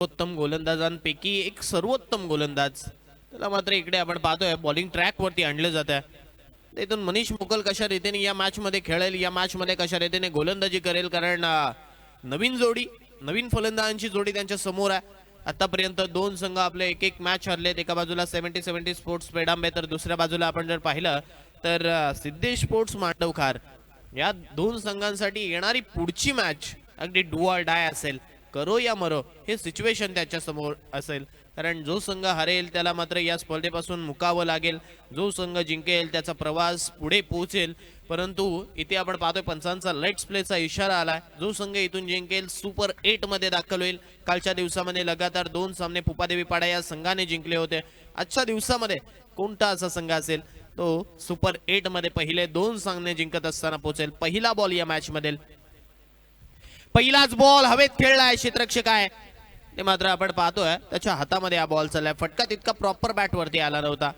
सर्वोत्तम गोलंदाजांपैकी एक सर्वोत्तम गोलंदाज, त्याला मात्र इकडे आपण पाहतोय बॉलिंग ट्रॅक वरती आणलं जात आहे. इथून मनीष मोकल कशा रीतीने या मॅच मध्ये खेळेल, या मॅच मध्ये कशा रीतीने गोलंदाजी करेल, कारण नवीन जोडी, नवीन फलंदाजांची जोडी त्यांच्या समोर आहे. आतापर्यंत दोन संघ आपले एक एक मॅच हरलेत. एका बाजूला 70-70 स्पोर्ट्स पेडांबे, तर दुसऱ्या बाजूला आपण जर पाहिलं तर सिद्धेश स्पोर्ट्स मांडवखार. या दोन संघांसाठी येणारी पुढची मॅच अगदी डू ऑर डाय असेल, करो या मरो हे सिच्युएशन त्याच्या समोर असेल. कारण जो संघ हरेल त्याला मात्र या स्पर्धेपासून मुकावं लागेल, जो संघ जिंकेल त्याचा प्रवास पुढे पोहोचेल. परंतु इथे आपण पाहतोय पंचांचा लेट्स प्लेचा इशारा आलाय. जो संघ इथून जिंकेल सुपर 8 मध्ये दाखल होईल. कालच्या दिवसामध्ये लगातार 2 सामने पुपादेवी पाडा या संघाने जिंकले होते. आजच्या दिवसामध्ये कोणता असा संघ असेल तो सुपर 8 मध्ये पहिले 2 सामने जिंकत असताना पोहोचेल. पहिला बॉल या मॅच मध्ये, पहिलाच बॉल हवेत खेळलाय क्षेत्ररक्षक आहे ते मात्र आपण पाहतोय त्याच्या हातामध्ये हा बॉल चाललाय. फटका तितका प्रॉपर बॅट वरती आला नव्हता.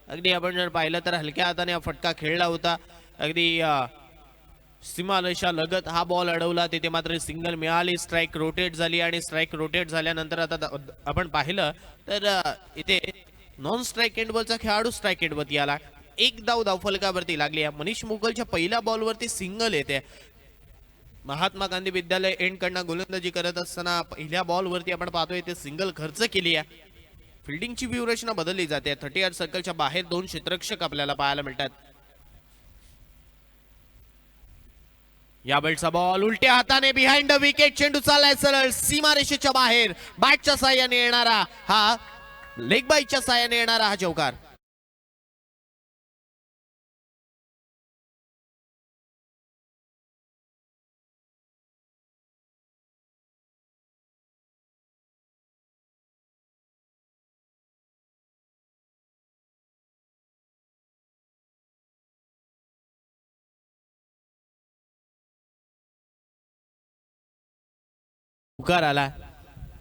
अगदी आपण जर पाहिलं तर हलक्या हाताने हा फटका खेळला होता. अगदी सीमारेषा लगत हा बॉल अडवला. तिथे मात्र सिंगल मिळाली, स्ट्राईक रोटेट झाली आणि स्ट्राईक रोटेट झाल्यानंतर आता आपण पाहिलं तर इथे नॉन स्ट्राईक एंडबॉलचा खेळाडू स्ट्राईक एंडवरती आला. एक धाव धावफलकावरती लागली आहे. मनीष मोकलच्या पहिल्या बॉलवरती सिंगल येते. महात्मा गांधी विद्यालय एंड कडनं गोलंदाजी करत असताना पहिल्या बॉलवरती आपण पाहतोय ते सिंगल खर्च केली आहे. फिल्डिंगची व्यूहरचना बदलली जाते. 30 यार्ड सर्कलच्या बाहेर 2 क्षेत्ररक्षक आपल्याला पाहायला मिळतात. या बॉलचा बॉल उलट्या हाताने बिहाइंड द विकेट, चेंडू चाललाय सरळ सीमारेषेच्या बाहेर. बॅटच्या साह्याने येणारा हा लेग बाईच्या साह्याने येणारा हा चौकार. चौकार आला.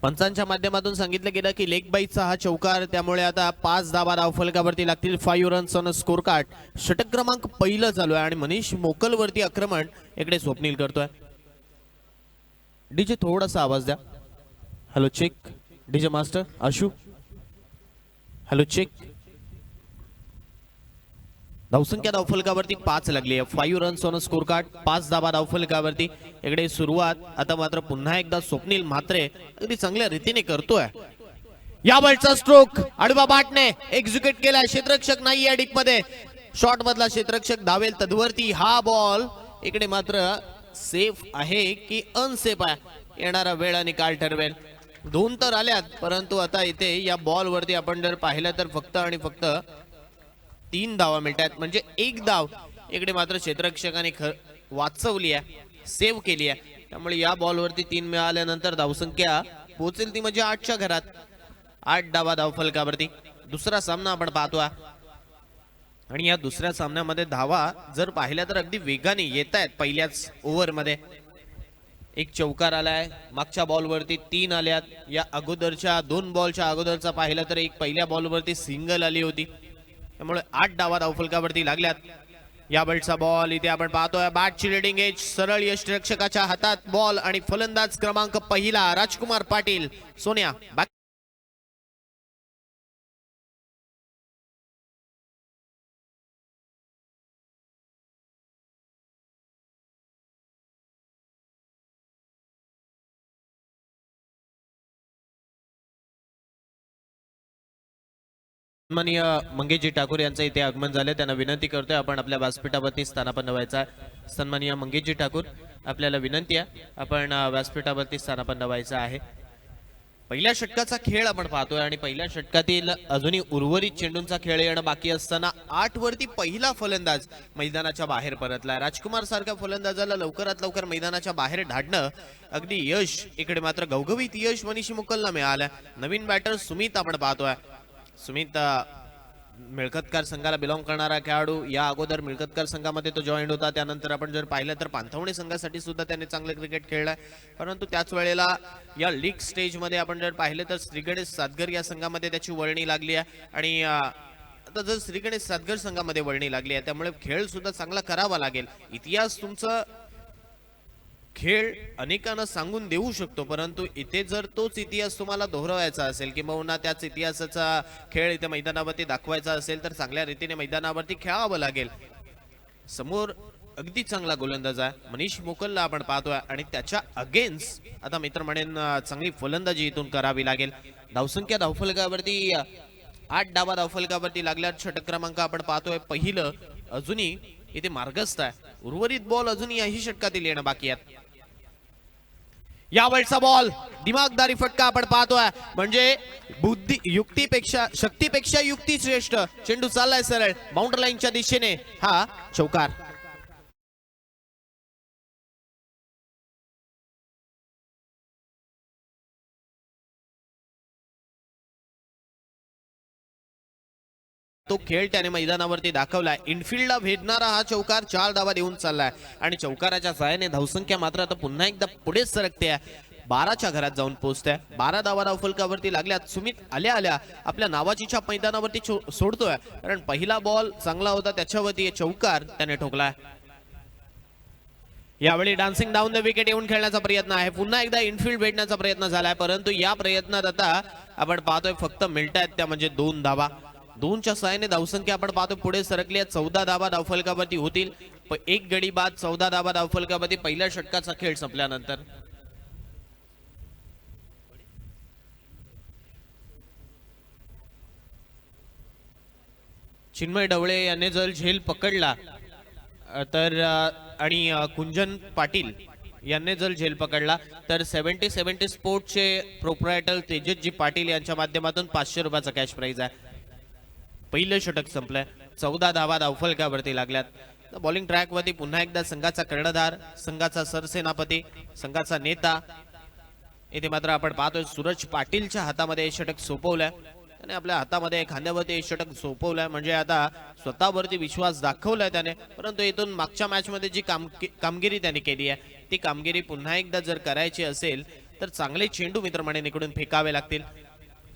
पंचांच्या माध्यमातून सांगितलं गेलं की लेग बाईचा हा चौकार, त्यामुळे आता 5 धावा धावफलकावरती लागतील. 5 रन्स ऑन स्कोर कार्ड. षटक क्रमांक पहिलं चालू आहे आणि मनीष मोकल वरती आक्रमण इकडे स्वप्नील करतोय. डीजे थोडासा आवाज द्या. Hello check. DJ master Ashu, hello check. धावसंख्या धावफलकावरती 5 लागली आहे. 5 रन्स ऑन स्कोर कार्ड, 5 धावा धावफलकावरती. इकडे सुरुवात आता मात्र पुन्हा एकदा स्वप्नील म्हात्रे अगदी चांगल्या रीतीने करतोय. या बॉलचा स्ट्रोक आडवा बाटने एक्झिक्यूट केलाय. क्षेत्ररक्षक नाही या डीप मध्ये. शॉट मधला क्षेत्ररक्षक धावेल तदवरती हा बॉल इकडे मात्र सेफ आहे की अनसेफ आहे, येणारा वेळ आणि काळ ठरवेल. 2 तर आल्यात, परंतु आता इथे या बॉल वरती आपण जर पाहिलं तर फक्त आणि फक्त 3 धावा मिळतात. म्हणजे 1 धाव इकडे मात्र क्षेत्ररक्षकाने वाचवली आहे, सेव्ह केली आहे. त्यामुळे या बॉलवरती 3 मिळाल्यानंतर धावसंख्या पोहोचेल ती म्हणजे 8च्या घरात. 8 धावा धावफलकावरती. दुसरा सामना आपण पाहतोय आणि या दुसऱ्या सामन्यामध्ये धावा जर पाहिल्या तर अगदी वेगाने येत आहेत. पहिल्याच ओव्हरमध्ये एक चौकार आलाय. मागच्या बॉलवरती 3 आल्यात. या अगोदरच्या 2 बॉलच्या अगोदरचा पाहिलं तर एक पहिल्या बॉलवरती सिंगल आली होती. त्यामुळे 8 धावा धावफलकावरती लागल्यात. या बॉलचा बॉल इथे आपण पाहतोय बॅटची रीडिंग एज सरळ यष्टिरक्षकाच्या हातात बॉल आणि फलंदाज क्रमांक पहिला राजकुमार पाटील सोन्या. सन्माननीय मंगेशजी ठाकूर यांचं इथे आगमन झाले. त्यांना विनंती करतोय आपण आपल्या व्यासपीठावरती स्थानापन्न व्हायचा आहे. सन्माननीय मंगेशजी ठाकूर आपल्याला विनंती आहे आपण व्यासपीठावरती स्थानापन्न व्हायचं आहे. पहिल्या षटकाचा खेळ आपण पाहतोय आणि पहिल्या षटकातील अजूनही उर्वरित चेंडूंचा खेळ येणं बाकी असताना 8 वरती पहिला फलंदाज मैदानाच्या बाहेर परतला. राजकुमार सारख्या फलंदाजाला लवकरात लवकर मैदानाच्या बाहेर धाडणं अगदी यश इकडे मात्र घवघवीत यश मनीष मोकलला मिळालं. नवीन बॅटर सुमित आपण पाहतोय. सुमित मिळकतकार संघाला बिलॉंग करणारा खेळाडू. या अगोदर मिळकतकार संघामध्ये तो जॉईन होता. त्यानंतर आपण जर पाहिलं तर पांथवणे संघासाठी सुद्धा त्याने चांगले क्रिकेट खेळलाय. परंतु त्याच वेळेला या लीग स्टेजमध्ये आपण जर पाहिलं तर श्री गणेश सातगर या संघामध्ये त्याची वर्णी लागली आहे आणि आता जर श्री गणेश सातगर संघामध्ये वर्णी लागली आहे त्यामुळे खेळ सुद्धा चांगला करावा लागेल. इतिहास तुमचं खेळ अनेकांना सांगून देऊ शकतो, परंतु इथे जर तोच इतिहास तुम्हाला दोहरवायचा असेल किंवा त्याच इतिहासाचा खेळ इथे मैदानावरती दाखवायचा असेल तर चांगल्या रीतीने मैदानावरती खेळावं लागेल. समोर अगदी चांगला गोलंदाज आहे मनीष मोकलला आपण पाहतोय आणि त्याच्या अगेन्स्ट आता मित्र म्हणेन चांगली फलंदाजी इथून करावी लागेल. धावसंख्या धावफलकावरती 8 डावा धावफलकावरती लागल्या. षटक क्रमांक आपण पाहतोय पहिलं अजूनही इथे मार्गस्थ आहे. उर्वरित बॉल अजूनही याही षटकातील येणं बाकी आहेत. यावेळचा बॉल दिमागदारी फटका आपण पाहतोय, म्हणजे बुद्धी युक्तीपेक्षा शक्तीपेक्षा युक्ती श्रेष्ठ. चेंडू चाललाय सरळ बाउंड्री लाईनच्या दिशेने, हा चौकार. तो खेळ त्याने मैदानावरती दाखवलाय. इनफिल्डला भेदणारा हा चौकार 4 धावा देऊन चाललाय आणि चौकाराच्या सहाय्याने धावसंख्या मात्र आता पुन्हा एकदा पुढे सरकते, 12च्या घरात जाऊन पोहोचते. 12 धावा धावफलकावरती लागल्यात. सुमित आल्या आल्या आपल्या नावाची छाप मैदानावरती सोडतोय, कारण पहिला बॉल चांगला होता त्याच्यावरती चौकार त्याने ठोकलाय. यावेळी डान्सिंग डाऊन द विकेट येऊन खेळण्याचा प्रयत्न आहे. पुन्हा एकदा इनफिल्ड भेटण्याचा प्रयत्न झालाय, परंतु या प्रयत्नात आता आपण पाहतोय फक्त मिळतायत त्या म्हणजे 2 धावा. 2च्या सहाय्याने धावसंख्या आपण पाहतो पुढे सरकली आहे. 14 धावा धावफलकावरती होतील. एक गडी बाद 14 धावा धावफलकावरती पहिल्या षटकाचा खेळ संपल्यानंतर. चिन्मय ढवळे याने जर झेल पकडला तर आणि कुंजन पाटील यांनी जर झेल पकडला तर 70-70 स्पोर्ट्सचे प्रोप्रायटर तेजसजी पाटील यांच्या माध्यमातून 500 रुपयाचा कॅश प्राइज आहे. पहिलं षटक संपलंय. 14 धावा धावफलकावरती लागल्यात. बॉलिंग ट्रॅकवरती पुन्हा एकदा संघाचा कर्णधार, संघाचा सरसेनापती, संघाचा नेता इथे मात्र आपण पाहतोय सूरज पाटीलच्या हातामध्ये हे षटक सोपवलंय आणि आपल्या हातामध्ये खांद्यावरती हे षटक सोपवलंय, म्हणजे आता स्वतःवरती विश्वास दाखवलाय त्याने. परंतु इथून मागच्या मॅच मध्ये जी कामगिरी त्याने केली आहे ती कामगिरी पुन्हा एकदा जर करायची असेल तर चांगले चेंडू मित्रमंडळी इकडून फेकावे लागतील.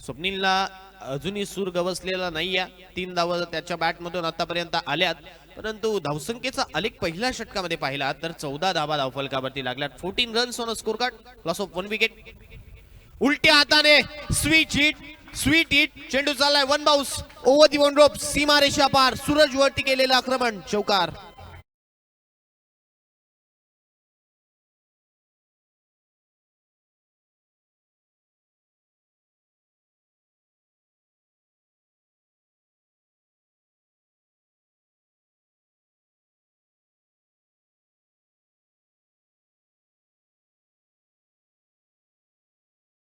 स्वप्नीलला अजूनही सूर गवसलेला नाहीये. 3 धावा त्याच्या बॅटमधून आतापर्यंत आल्यात, परंतु धावसंख्येचा आलेख पहिल्या षटकामध्ये पाहिला तर 14 धावा धावफलकावरती लागल्यात. 14 runs on a score card, loss of 1 wicket. उलट्या हाताने स्वीट हिट चेंडू चाललाय 1 बाउन्स ओव्हर दी 1 रोप, सीमारेषा पार. सूरज वरती केलेलं आक्रमण, चौकार.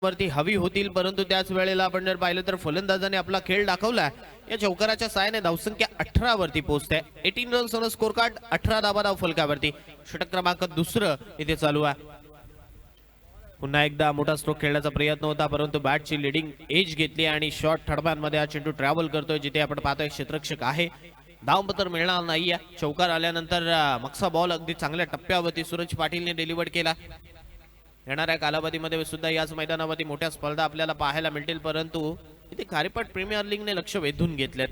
वरती हवी होतील, परंतु त्याच वेळेला आपण जर पाहिलं तर फलंदाजाने आपला खेळ दाखवलाय. या चौकाराच्या साहाय्याने धावसंख्या 18 वरती पोहोचते. 18 रन्स ऑन स्कोर कार्ड, 18 धावा धावफलकावरती. षटक क्रमांक दुसरं इथे चालू आहे. पुन्हा एकदा मोठा स्ट्रोक खेळण्याचा प्रयत्न होता, परंतु बॅटची लिडिंग एज घेतली आणि शॉर्ट थर्डमॅनमध्ये हा चेंडू ट्रॅव्हल करतोय, जिथे आपण पाहतोय क्षेत्ररक्षक आहे. धावपत्र मिळणार नाहीये. चौकार आल्यानंतर मागचा बॉल अगदी चांगल्या टप्प्यावरती सूरज पाटीलने डिलिव्हर केला. येणाऱ्या कालावधीमध्ये सुद्धा याच मैदानावरती मोठ्या स्पर्धा आपल्याला पाहायला मिळतील, परंतु इथे खारीपाट प्रीमियर लीगने लक्ष वेधून घेतलेत.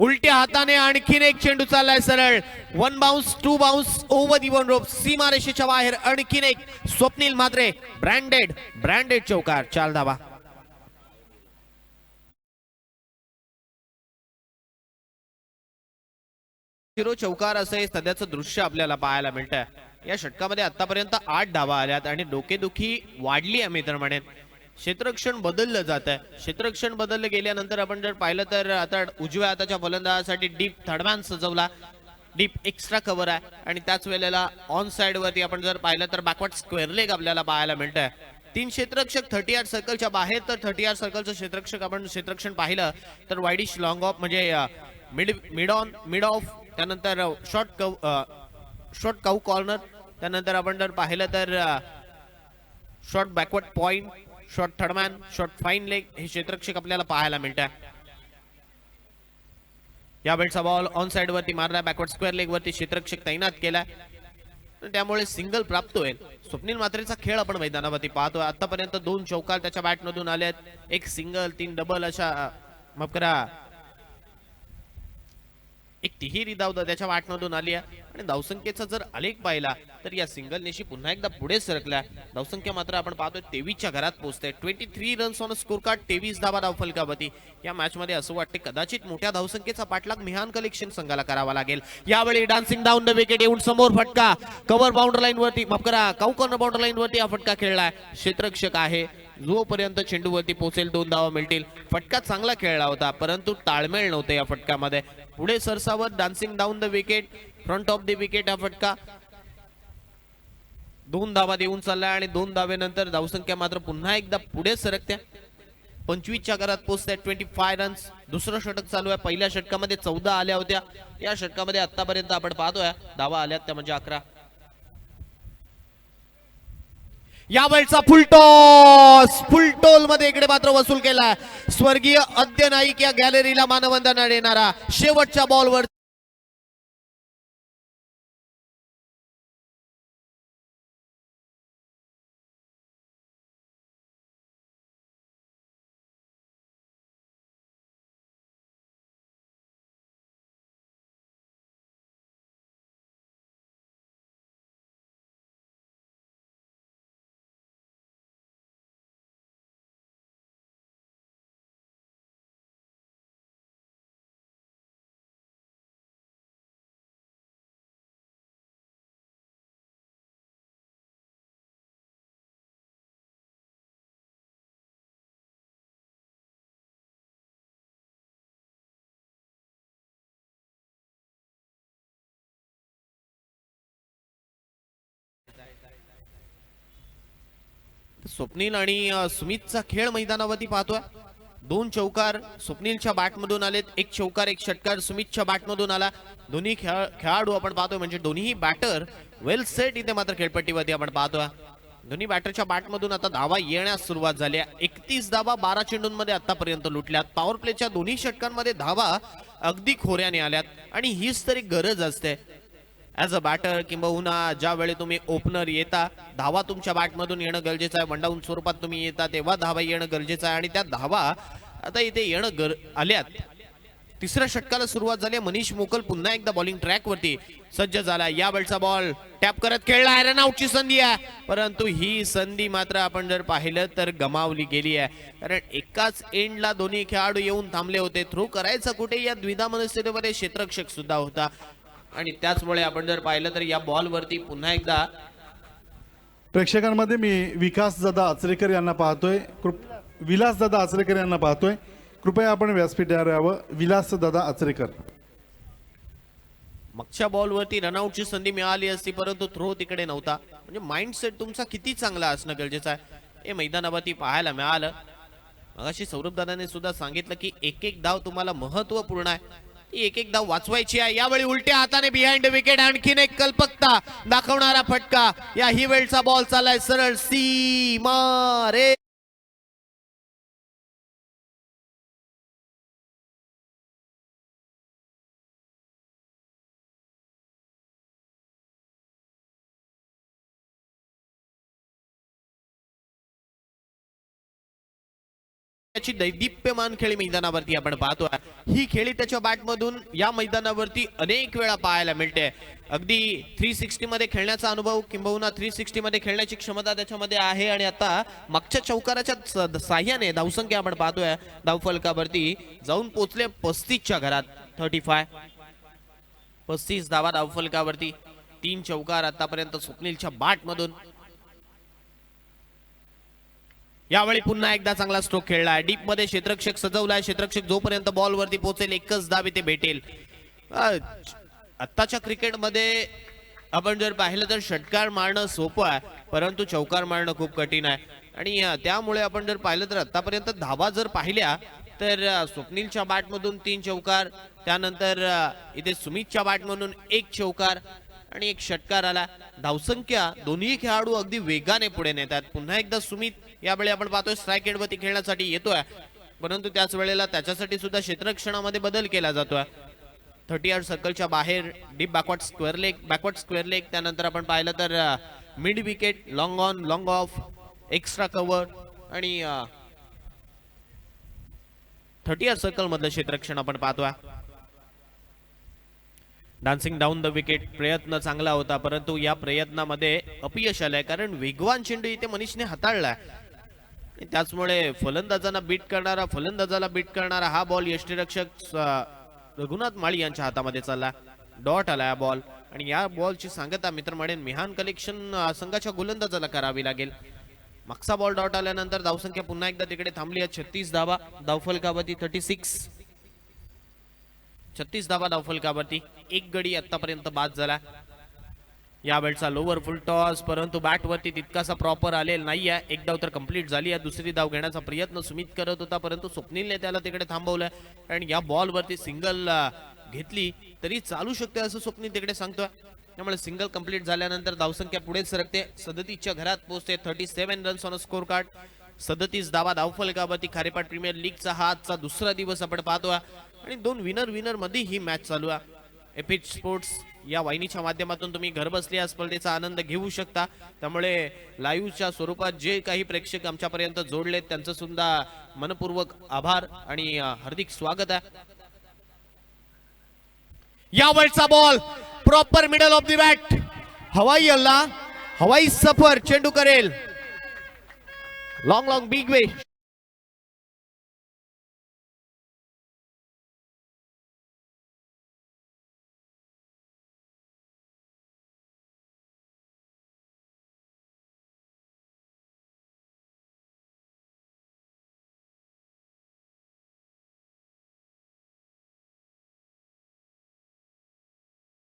उलट्या हाताने आणखीन एक चेंडू चाललाय सरळ 1 बाउन्स 2 बाउन्स ओव्हर दी 1 रोप, सीमारेषेच्या बाहेर. आणखीन एक स्वप्नील म्हात्रे ब्रँडेड चौकार, 4 धावा. चौकार असं हे सध्याचं दृश्य आपल्याला पाहायला मिळतंय. या षटकामध्ये आतापर्यंत 8 धावा आल्यात आणि डोकेदुखी वाढली आहे मित्र म्हणेन. क्षेत्ररक्षण बदललं जात आहे. क्षेत्ररक्षण बदललं गेल्यानंतर आपण जर पाहिलं तर आता उजव्या हाताच्या फलंदाजासाठी डीप थर्डमॅन सजवला, डीप एक्स्ट्रा कव्हर आहे आणि त्याच वेळेला ऑन साइड वरती आपण जर पाहिलं तर बॅकवर्ड स्क्वेअर लेग आपल्याला पाहायला मिळत आहे. 3 क्षेत्ररक्षक 30 यार्ड सर्कलच्या बाहेर, तर 30 यार्ड सर्कलचं क्षेत्ररक्षक आपण क्षेत्ररक्षण पाहिलं तर वाईडिश लॉंग ऑफ म्हणजे मिड ऑफ, त्यानंतर शॉर्ट काऊ कॉर्नर, त्यानंतर आपण जर पाहिलं तर short backward point, short third man, short fine leg हे क्षेत्ररक्षक आपल्याला पाहायला मिळतात. यावेळचा बॉल ऑन साइड वरती मारला, बॅकवर्ड स्क्वेअर लेग वरती क्षेत्ररक्षक तैनात केलाय, त्यामुळे सिंगल प्राप्त होईल. स्वप्नील म्हात्रेचा खेळ आपण मैदानावरती पाहतोय. आतापर्यंत 2 चौकार त्याच्या बॅटमधून आलेत, 1 सिंगल 3 डबल अशा माफ करा एक तिहेरी धाव त्याच्या वाटमधून आली आहे आणि धावसंख्येचा जर आलेख पाहिला तर या सिंगल नेशी पुन्हा एकदा पुढे सरकल्या. धावसंख्या मात्र आपण पाहतोय 23च्या घरात पोहोचते. 23 रन्स ऑन स्कोर कार्ड, 23 धावा धावफलकावरती. या मॅच मध्ये असं वाटते कदाचित मोठ्या धावसंख्येचा पाठलाग मिहान कलेक्शन संघाला करावा लागेल. यावेळी डान्सिंग डाऊन द विकेट येऊन समोर फटका, कव्हर बाउंड्री लाईन वरती, माफ करा, कॉर्नर बाउंड्री लाईन वरती हा फटका खेळलाय. क्षेत्ररक्षक आहे, जोपर्यंत चेंडूवरती पोहोचेल 2 धावा मिळतील. फटका चांगला खेळला होता परंतु ताळमेळ नव्हते या फटक्यामध्ये. पुढे सरसावत dancing down the wicket, front of the wicket हा फटका 2 धावा देऊन चाललाय आणि 2 धावेनंतर धावसंख्या मात्र पुन्हा एकदा पुढे सरकते. 25च्या घरात पोहोचते. 25 रन्स. दुसरं षटक चालू आहे. पहिल्या षटकामध्ये 14 आल्या होत्या. या षटकामध्ये आतापर्यंत आपण पाहतोय धावा आल्यात त्या म्हणजे 11. यावेळचा फुल टोल मध्ये इकडे मात्र वसूल केलाय. स्वर्गीय अद्य नाईक या गॅलरीला मानवंदना देणारा शेवटच्या बॉलवर स्वप्नील आणि सुमितचा खेळ मैदानावरती पाहतोय. 2 चौकार स्वप्नीलच्या बॅटमधून आलेत. 1 चौकार 1 षटकार सुमितच्या बॅटमधून आला. दोन्ही खेळाडू आपण पाहतोय म्हणजे दोन्ही बॅटर वेल सेट इथे मात्र खेळपट्टीवरती आपण पाहतोय. दोन्ही बॅटरच्या बॅटमधून आता धावा येण्यास सुरुवात झाली आहे. 31 धावा 12 चेंडूंमध्ये आतापर्यंत लुटल्यात. पॉवर प्लेच्या दोन्ही षटकांमध्ये धावा अगदी खोऱ्याने आल्यात आणि हीच तरी गरज असते ऍज अ बॅटर किंबहुना ज्या वेळी तुम्ही ओपनर येता धावा तुमच्या बॅटमधून येणं गरजेचं आहे. वनडाऊन स्वरूपात तुम्ही येता तेव्हा धावा येणं गरजेचं आहे आणि त्या धावा आता इथे येणं आल्यात. तिसऱ्या षटकाला सुरुवात झाली. मनीष मोकल पुन्हा एकदा बॉलिंग ट्रॅक वरती सज्ज झाला. यावेळचा बॉल टॅप करत खेळला. रन आउटची संधी आहे परंतु ही संधी मात्र आपण जर पाहिलं तर गमावली गेली आहे. कारण एकाच एंडला दोन्ही खेळाडू येऊन थांबले होते. थ्रो करायचा कुठे या द्विधा मनस्थितीमध्ये क्षेत्ररक्षक सुद्धा होता आणि त्याचमुळे आपण जर पाहिलं तर या बॉल वरती पुन्हा एकदा प्रेक्षकांमध्ये मी विलासदादा आचरेकर यांना पाहतोय. विलासदादा आचरेकर यांना पाहतोय. कृपया आपण व्यासपीठावर यावं. विलासदादा आचरेकर. मागच्या बॉलवरती रनआउटची संधी मिळाली असती परंतु थ्रो तिकडे नव्हता. म्हणजे माइंडसेट तुमचा किती चांगला असणं गरजेचं आहे हे मैदानावरती पाहायला मिळालं. मगाशी सौरभ दादाने सुद्धा सांगितलं की एक धाव तुम्हाला महत्वपूर्ण आहे. एक धाव वाचवायची आहे. यावेळी उलट्या हाताने बिहाइंड विकेट आणखीन एक कल्पकता दाखवणारा फटका. या ही वेळचा बॉल चाललाय सरळ सीमा रे. त्याची दैदिप्यमान खेळी मैदानावरती आपण पाहतो. ही खेळी त्याच्या बॅटमधून या मैदानावरती अनेक वेळा पाहायला मिळते. अगदी 360 मध्ये खेळण्याचा अनुभव किंबहुना 360 मध्ये खेळण्याची क्षमता त्याच्यामध्ये आहे आणि आता मागच्या चौकाराच्या साह्याने धावसंख्या आपण पाहतोय धावफलकावरती जाऊन पोहोचले 35च्या घरात. 35 धावा धावफलकावरती. 3 चौकार आतापर्यंत स्वप्नीलच्या बॅटमधून. यावेळी पुन्हा एकदा चांगला स्ट्रोक खेळलाय. डीप मध्ये क्षेत्ररक्षक सजवलाय. क्षेत्ररक्षक जोपर्यंत बॉल वरती पोहोचेल एकच धाव इथे भेटेल. आत्ताच्या क्रिकेटमध्ये आपण जर पाहिलं तर षटकार मारणं सोपं आहे परंतु चौकार मारणं खूप कठीण आहे आणि त्यामुळे आपण जर पाहिलं तर आतापर्यंत धावा जर पाहिल्या तर स्वप्नीलच्या बॅटमधून 3 चौकार, त्यानंतर इथे सुमितच्या बॅटमधून 1 चौकार आणि 1 षटकार आला. धावसंख्या दोन्ही खेळाडू अगदी वेगाने पुढे नेतात. पुन्हा एकदा सुमित यावेळी आपण पाहतोय स्ट्राईक एंडवरती खेळण्यासाठी येतोय परंतु त्याच वेळेला त्याच्यासाठी सुद्धा क्षेत्ररक्षणामध्ये बदल केला जातोय. 30 यार्ड सर्कलच्या बाहेर डीप बॅकवर्ड स्क्वेअर लेग, त्यानंतर आपण पाहिलं तर mid wicket, long on long of, extra cover आणि 30 यार्ड सर्कल मधलं क्षेत्ररक्षण आपण पाहतोय. डान्सिंग डाऊन द विकेट प्रयत्न चांगला होता, परंतु या प्रयत्नामध्ये अपयश आलंय, कारण वेगवान चेंडू इथे मनीषने हाताळलाय. त्याचमुळे फलंदाजाला बीट करणारा हा बॉल यष्टीरक्षक रघुनाथ माळी यांच्या हातामध्ये चालला. डॉट आला या बॉल, आणि या बॉलची सांगता मित्र म्हणेन मिहान कलेक्शन संघाच्या गोलंदाजाला करावी लागेल. मागचा बॉल डॉट आल्यानंतर धावसंख्या पुन्हा एकदा तिकडे थांबली आहे. 36 धावा धावफलकावरती 36 धावा धावफलकावरती. एक गडी आतापर्यंत बाद झाला. यावेळचा लोअर फुल टॉस, परंतु बॅटवरती तितकासा प्रॉपर आलेला नाहीये. एक धाव तर कंप्लीट झाली आहे. दुसरी धाव घेण्याचा प्रयत्न सुमित करत होता, परंतु स्वप्नीलने त्याला तिकडे थांबवलंय. आणि या बॉलवरती सिंगल घेतली तरी चालू शकते असं स्वप्नील तिकडे सांगतोय. त्यामुळे सिंगल कंप्लीट झाल्यानंतर धावसंख्या पुढे सरकते, 37च्या घरात पोहोचते. 37 रन्स ऑन स्कोर कार्ड, 37 धावा धावफलकावरती. खारेपाट प्रीमियर लीगचा हा आजचा दुसरा दिवस आपण पाहतोय, आणि दोन विनर मध्ये ही मॅच चालू आहे. एपिच स्पोर्ट्स या वाहिनीच्या माध्यमातून तुम्ही घरबसल्या या स्पर्धेचा आनंद घेऊ शकता. त्यामुळे लाईव्हच्या स्वरूपात जे काही प्रेक्षक आमच्यापर्यंत जोडलेत त्यांचं सुद्धा मनपूर्वक आभार आणि हार्दिक स्वागत आहे. यावेळचा ball proper middle of the bat, हवाई हल्ला, हवाई सफर, चेंडू करेल लॉंग बिग वे.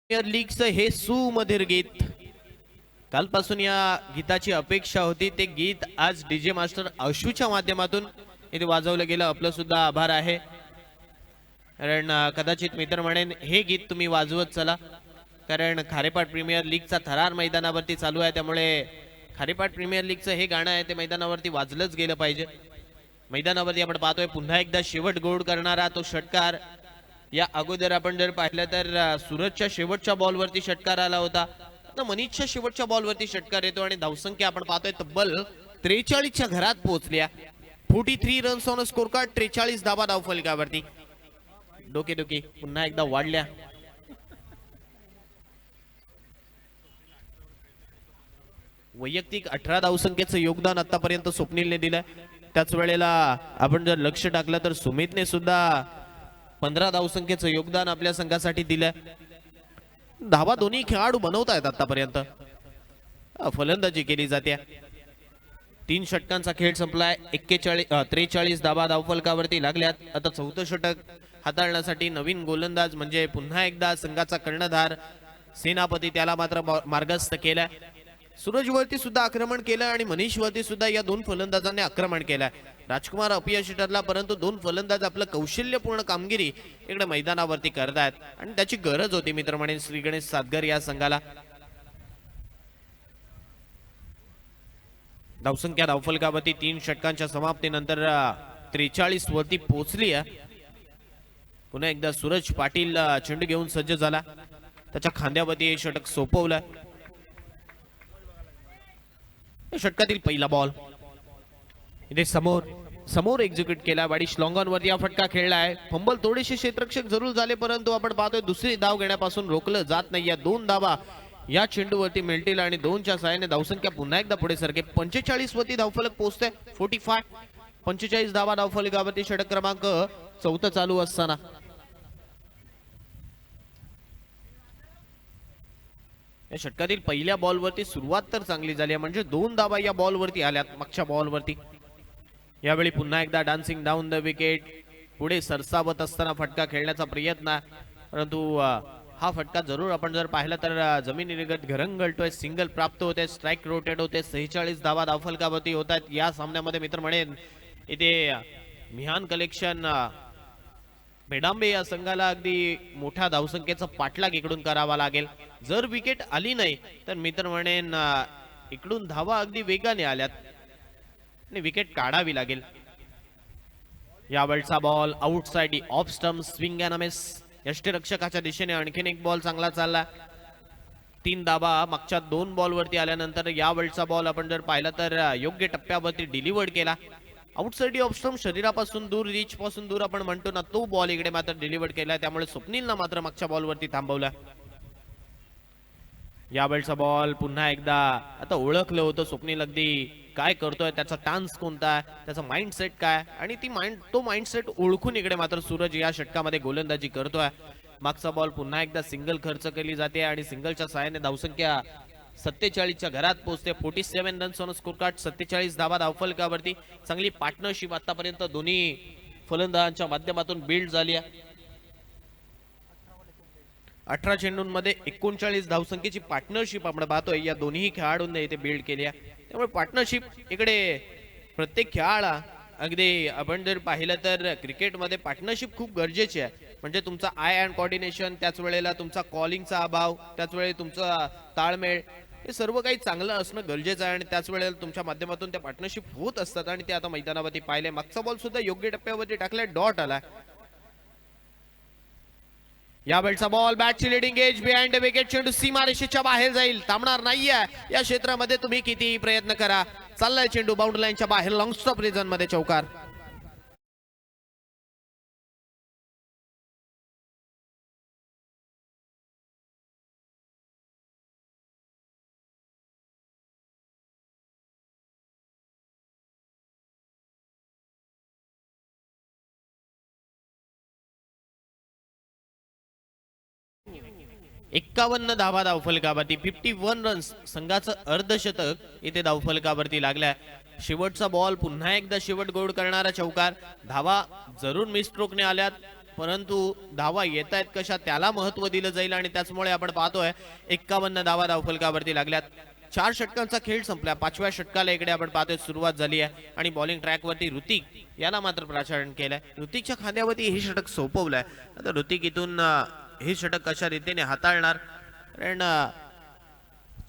लीगचं हे सुमधुर गीत, कालपासून या गीताची अपेक्षा होती. ते गीत आज डीजे मास्टर अशूच्या माध्यमातून इथे वाजवलं गेलं. आपलं सुद्धा आभार आहे, कारण कदाचित मित्र म्हणेन हे गीत तुम्ही वाजवत चला, कारण खारेपाट प्रीमियर लीगचा थरार मैदानावरती चालू आहे. त्यामुळे खारेपाट प्रीमियर लीगचं हे गाणं आहे ते मैदानावरती वाजलंच गेलं पाहिजे. मैदानावरती आपण पाहतोय पुन्हा एकदा शेवट गोड करणारा तो षटकार. या अगोदर आपण जर पाहिलं तर सूरजच्या शेवटच्या बॉलवरती षटकार आला होता, तर मनीषच्या शेवटच्या बॉलवरती षटकार येतो, आणि धावसंख्या आपण पाहतोय तब्बल 43च्या घरात पोहोचल्या. 43 रन्स ऑन स्कोर कार्ड, 43 धावा धावफलकावरती. डोके पुन्हा एकदा वाढल्या. वैयक्तिक 18 धावसंख्येचं योगदान आतापर्यंत स्वप्नीलने दिलंय. त्याच वेळेला आपण जर लक्ष टाकलं तर सुमितने सुद्धा 15 धावसंख्येचं योगदान आपल्या संघासाठी दिलंय. धावा दोन्ही खेळाडू बनवतायत आतापर्यंत. फलंदाजी केली जाते. 3 षटकांचा खेळ संपलाय. 43 धावा धावफलकावरती लागल्यात. आता 4थं षटक हाताळण्यासाठी नवीन गोलंदाज म्हणजे पुन्हा एकदा संघाचा कर्णधार सेनापती त्याला मात्र मार्गस्थ केलाय. सूरजवरती सुद्धा आक्रमण केलं आणि मनीषवरती सुद्धा या दोन फलंदाजांनी आक्रमण केलंय. राजकुमार अपयशी ठरला, परंतु दोन फलंदाज आपलं कौशल्यपूर्ण कामगिरी इकडे मैदानावरती करतायत, आणि त्याची गरज होती मित्र म्हणेन श्री गणेश सातगर या संघाला. धावसंख्या धावफलकावरती 3 षटकांच्या समाप्तीनंतर 43 वरती पोहोचली आहे. पुन्हा एकदा सूरज पाटील चेंडू घेऊन सज्ज झाला. त्याच्या खांद्यावरती हे षटक सोपवलं. षटकातील पहिला बॉल इथे समोर एक्झिक्यूट केला. वाडी श्लॉंगॉन वरती हा फटका खेळलाय. फंबल थोडेसे क्षेत्ररक्षक जरूर झाले, परंतु आपण पाहतोय दुसरी धाव घेण्यापासून रोखलं जात नाही. या 2 धावा या चेंडूवरती मिळतील आणि 2च्या सहाय्याने धावसंख्या पुन्हा एकदा पुढे सरके. 45 वरती धावफलक पोहोचते. 45 धावा धावफलकावरती. षटक क्रमांक 4 चालू असताना या षटकातील पहिल्या बॉलवरती सुरुवात तर चांगली झाली, म्हणजे 2 धावा या बॉलवरती आल्यात मागच्या बॉलवरती. यावेळी पुन्हा एकदा डान्सिंग डाऊन द विकेट पुढे सरसावत असताना फटका खेळण्याचा प्रयत्न, परंतु हा फटका जरूर आपण जर पाहिला तर जमिनीलगत घरंगळतोय. सिंगल प्राप्त होते, स्ट्राइक रोटेट होते. 46 धावा धावफलकावरती होत आहेत या सामन्यामध्ये. मित्र म्हणेन इथे मिहान कलेक्शन बेडांबे या संघाला अगदी मोठ्या धावसंख्येचा पाठलाग इकडून करावा लागेल. जर विकेट आली नाही तर मित्र म्हणेन इकडून धावा अगदी वेगाने आल्यात आणि विकेट काढावी लागेल. यावेळचा ball outside off stump, swing and miss. यष्टीरक्षकाच्या दिशेने आणखीन एक बॉल चांगला चालला. 3 धावा मागच्या 2 बॉलवरती आल्यानंतर यावेळचा बॉल आपण जर पाहिला तर योग्य टप्प्यावरती डिलिव्हर्ड केला. आउटसाइड ऑफ स्टंप, शरीरापासून दूर, रीच पासून दूर आपण म्हणतो ना, तो बॉल इकडे मात्र डिलिव्हर्ड केला. त्यामुळे स्वप्नीलनं मात्र मागच्या बॉलवरती थांबवला. यावेळचा बॉल पुन्हा एकदा आता ओळखलं होतं स्वप्नील अगदी काय करतोय, त्याचा टान्स कोणता आहे, त्याचा माइंडसेट काय आणि तो माइंडसेट ओळखून इकडे मात्र सूरज या षटकामध्ये गोलंदाजी करतोय. मागचा बॉल पुन्हा एकदा सिंगल खर्च केली जाते आणि सिंगलच्या सहाय्याने धावसंख्या 47च्या घरात पोहोचते. 47 रन्स ऑन स्कोर कार्ड, 47 धावा धावफलकावरती. चांगली पार्टनरशिप आतापर्यंत दोन्ही फलंदाजांच्या माध्यमातून बिल्ड झाली आहे. 18 चेंडूंमध्ये 39 धावसंख्येची पार्टनरशिप आपण पाहतोय या दोन्ही खेळाडूंनी इथे बिल्ड केली आहे. त्यामुळे पार्टनरशिप इकडे प्रत्येक खेळाडा अगदी आपण जर पाहिलं तर क्रिकेटमध्ये पार्टनरशिप खूप गरजेची आहे. म्हणजे तुमचा आय अँड कोऑर्डिनेशन, त्याच वेळेला तुमचा कॉलिंगचा अभाव, त्याच वेळी तुमचा ताळमेळ, हे सर्व काही चांगलं असणं गरजेचं आहे आणि त्याच वेळेला तुमच्या माध्यमातून त्या पार्टनरशिप होत असतात आणि ते आता मैदानावरती पाहिले. मागचा बॉल सुद्धा योग्य टप्प्यावरती टाकलाय, डॉट आला. यावेळचा बॉल बॅटची लिडिंग एज बिहाइंड विकेट, चेंडू सीमारेषेच्या बाहेर जाईल, थांबणार नाहीये. या क्षेत्रामध्ये तुम्ही कितीही प्रयत्न करा, चाललाय चेंडू बाउंड्री लाईनच्या बाहेर, लॉंग स्टॉप रिजन मध्ये चौकार. एक्कावन्न धावा धावफलकावरती, 51 रन्स, संघाचं अर्धशतक इथे धावफलकावरती लागलाय. शेवटचा बॉल पुन्हा एकदा शेवट गोड करणारा चौकार. धावा जरूर मिसस्ट्रोकने आल्यात, परंतु धावा येत आहेत कशा त्याला महत्व दिलं जाईल आणि त्याचमुळे आपण पाहतोय 51 धावा धावफलकावरती लागल्यात. 4 षटकांचा खेळ संपला, 5व्या षटकाला इकडे आपण पाहतोय सुरुवात झाली आहे आणि बॉलिंग ट्रॅकवरती ऋतिक याला मात्र प्राचारण केलंय. ऋतिकच्या खांद्यावरती हे षटक सोपवलंय. आता ऋतिक इथून हे षटक कशा रीतीने हाताळणार, कारण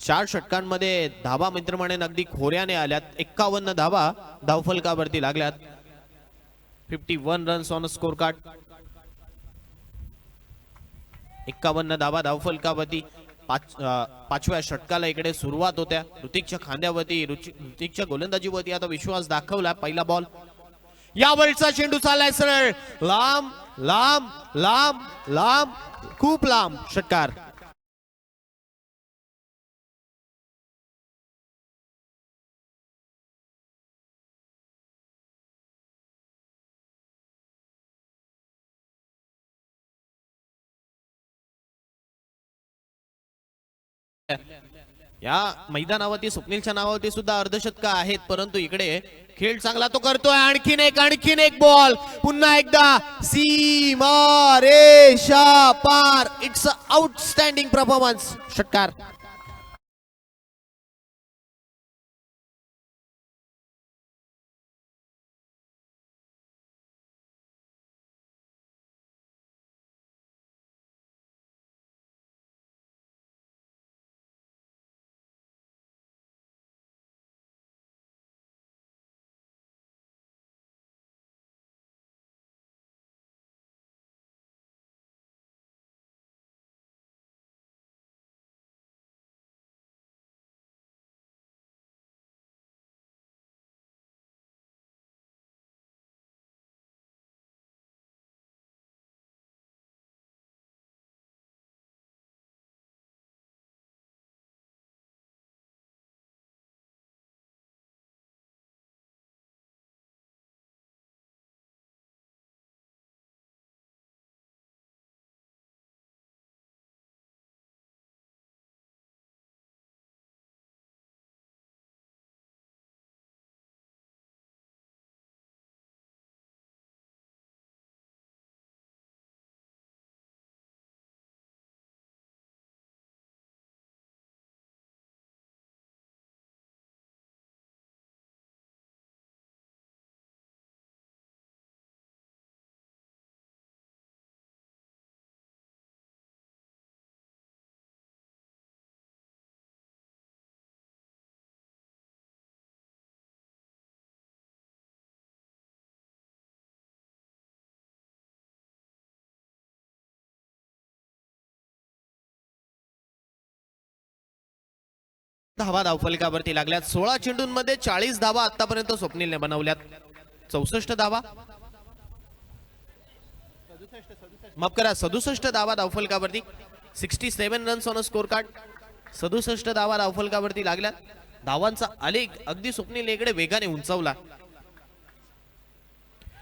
4 षटकांमध्ये धावा मित्रमणे अगदी खोऱ्याने आल्यात. 51 धावा धावफलकावरती लागल्यात, 51 रन्स ऑन स्कोर कार्ड. 51 धावा धावफलकावरती. 5व्या षटकाला इकडे सुरुवात होत्या. ऋतिकच्या खांद्यावरती, ऋतिकच्या गोलंदाजीवरती आता विश्वास दाखवला. पहिला बॉल, यावेळचा चेंडू चाललाय सरळ लांब लांब लांब लांब, खूप लांब, षटकार. या मैदानावरती स्वप्नीलच्या नावावरती सुद्धा अर्धशतक आहेत, परंतु इकडे खेळ चांगला तो करतोय. आणखीन एक बॉल, पुन्हा एकदा सीमा रेषा पार. इट्स अ आउटस्टँडिंग परफॉर्मन्स, षटकार. धावा धावफलकावरती लागल्यात. 16 चेंडूंमध्ये 40 धावा आतापर्यंत स्वप्नीलने बनवल्यात. 64 धावा, माफ करा, 67 धावा धावफलकावरती. 67 runs on a score card. 67 धावा धावफलकावरती लागल्यात. धावांचा आलेख अगदी स्वप्नील इकडे वेगाने उंचावला.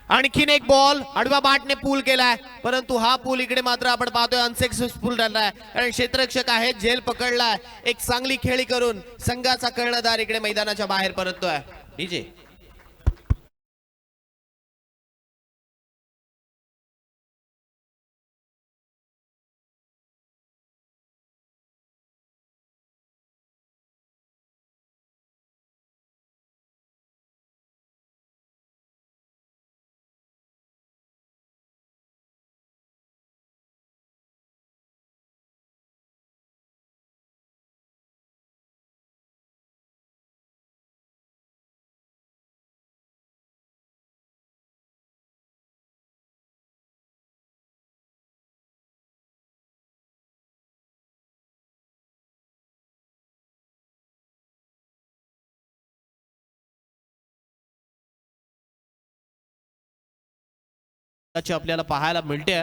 आणखीन एक बॉल आडव्या बाटने पूल केलाय, परंतु हा पूल इकडे मात्र आपण पाहतोय अनसक्सेसफुल ठरलाय, कारण क्षेत्ररक्षक आहे झेल पकडलाय. एक चांगली खेळी करून संघाचा कर्णधार इकडे मैदानाच्या बाहेर परततोय. डीजे आपल्याला पाहायला मिळते.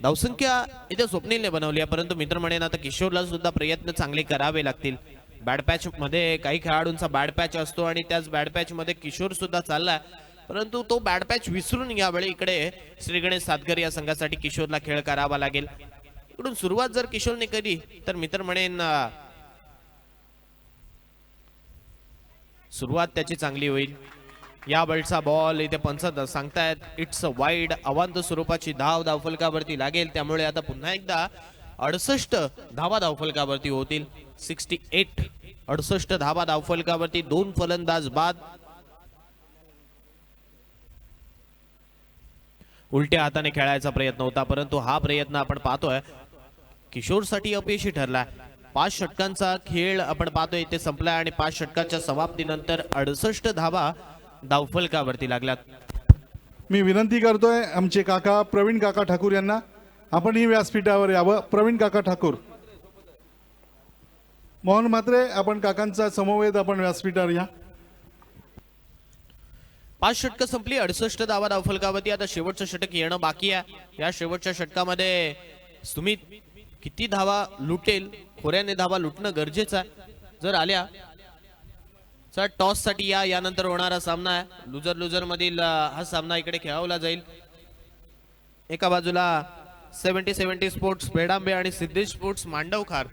धावसंख्या इथे स्वप्नीलने बनवली आहे, परंतु मित्र म्हणेन आता किशोरला सुद्धा प्रयत्न चांगले करावे लागतील. बॅड पॅच मध्ये काही खेळाडूंचा बॅड पॅच असतो आणि त्याच बॅड पॅच मध्ये किशोर सुद्धा चाललाय, परंतु तो बॅड पॅच विसरून यावेळी इकडे श्री गणेश सातकर या संघासाठी किशोरला खेळ करावा लागेल. इकडून सुरुवात जर किशोरने केली तर मित्र म्हणेन सुरुवात त्याची चांगली होईल. या बॉलचा बॉल इथे पंच सांगतायत इट्स अ वाईड. अवांत स्वरूपाची धाव धावफलकावरती लागेल, त्यामुळे आता पुन्हा एकदा 68 धावा धावफलकावरती होतील. 68 68 धावा धावफलकावरती. 2 फलंदाज बाद. उलट्या हाताने खेळायचा प्रयत्न होता, परंतु हा प्रयत्न आपण पाहतोय किशोरसाठी अपयशी ठरला. 5 षटकांचा खेळ आपण पाहतोय इथे संपलाय आणि 5 षटकाच्या समाप्तीनंतर 68 धावा धावफलकावरती लागल्यात. मी विनंती करतोय आमचे काका प्रवीण काका ठाकूर यांना, आपणही व्यासपीठावर यावं. प्रवीण काका ठाकूर, मोहन म्हात्रे, आपण काकांचा समवेत आपण व्यासपीठावर या. 5 षटकं संपली. 68 धावा धावफलकावरती. आता शेवटचं षटक येणं बाकी आहे. या शेवटच्या षटकामध्ये सुमित किती धावा लुटेल, खोऱ्याने धावा लुटणं गरजेचं आहे. जर आल्या टॉस साठी यानंतर होणारा सामना आहे. लुजर मधील हा सामना इकडे खेळवला जाईल. एका बाजूला 70 स्पोर्ट्स पेडांबे आणि सिद्धेश स्पोर्ट्स मांडवखार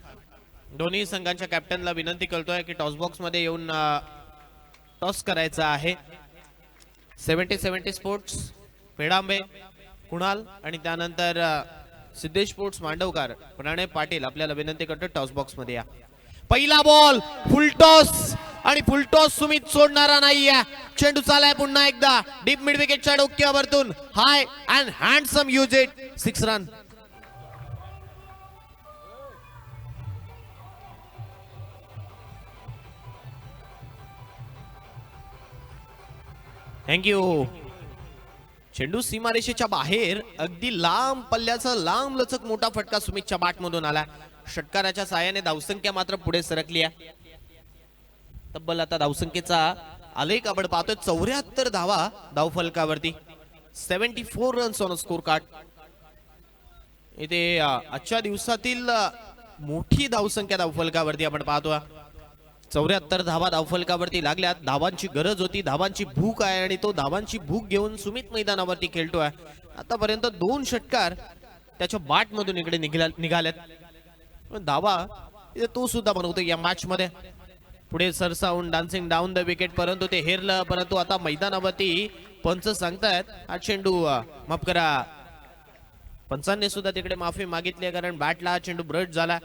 दोन्ही संघांच्या कॅप्टनला विनंती करतोय की टॉस बॉक्स मध्ये येऊन टॉस करायचा आहे. 70 स्पोर्ट्स पेडांबे कुणाल आणि त्यानंतर सिद्धेश स्पोर्ट्स मांडवकार प्रणय पाटील आपल्याला विनंती करतो टॉस बॉक्स मध्ये या. पहिला बॉल फुल टॉस आणि फुल टॉस सुमित सोडणारा नाहीये. चेंडू चालाय पुन्हा एकदा डीप मिड विकेटच्या डोक्यावरतून. High and handsome use it. 6 run. Thank you. चेंडू सीमारेषेच्या बाहेर अगदी लांब पल्ल्याचा लांब लचक मोठा फटका सुमितच्या बॅटमधून आला. षटकाराच्या साहाय्याने धावसंख्या मात्र पुढे सरकली आहे. तब्बल आता धावसंख्येचा आलेख आपण पाहतोय 74 धावा धावफलकावरती. 74 रन्स ऑन स्कोर कार्ड. इथे आजच्या दिवसातील मोठी धावसंख्या धावफलकावरती आपण पाहतोय. 74 धावा धावफलकावरती लागल्यात. धावांची गरज होती, धावांची भूक आहे आणि तो धावांची भूक घेऊन सुमित मैदानावरती खेळतोय. आतापर्यंत 2 षटकार त्याच्या बॅट मधून इकडे निघाल्यात. धावा तो सुद्धा बनवतो या मॅच मध्ये. पुढे सरसावून डान्सिंग डाऊन द विकेट, परंतु ते हेरलं. परंतु आता मैदानावरती पंच सांगतायत हा चेंडू माफ करा, पंचांनी सुद्धा तिकडे माफी मागितली कारण बॅटला हा चेंडू ब्रश झाला.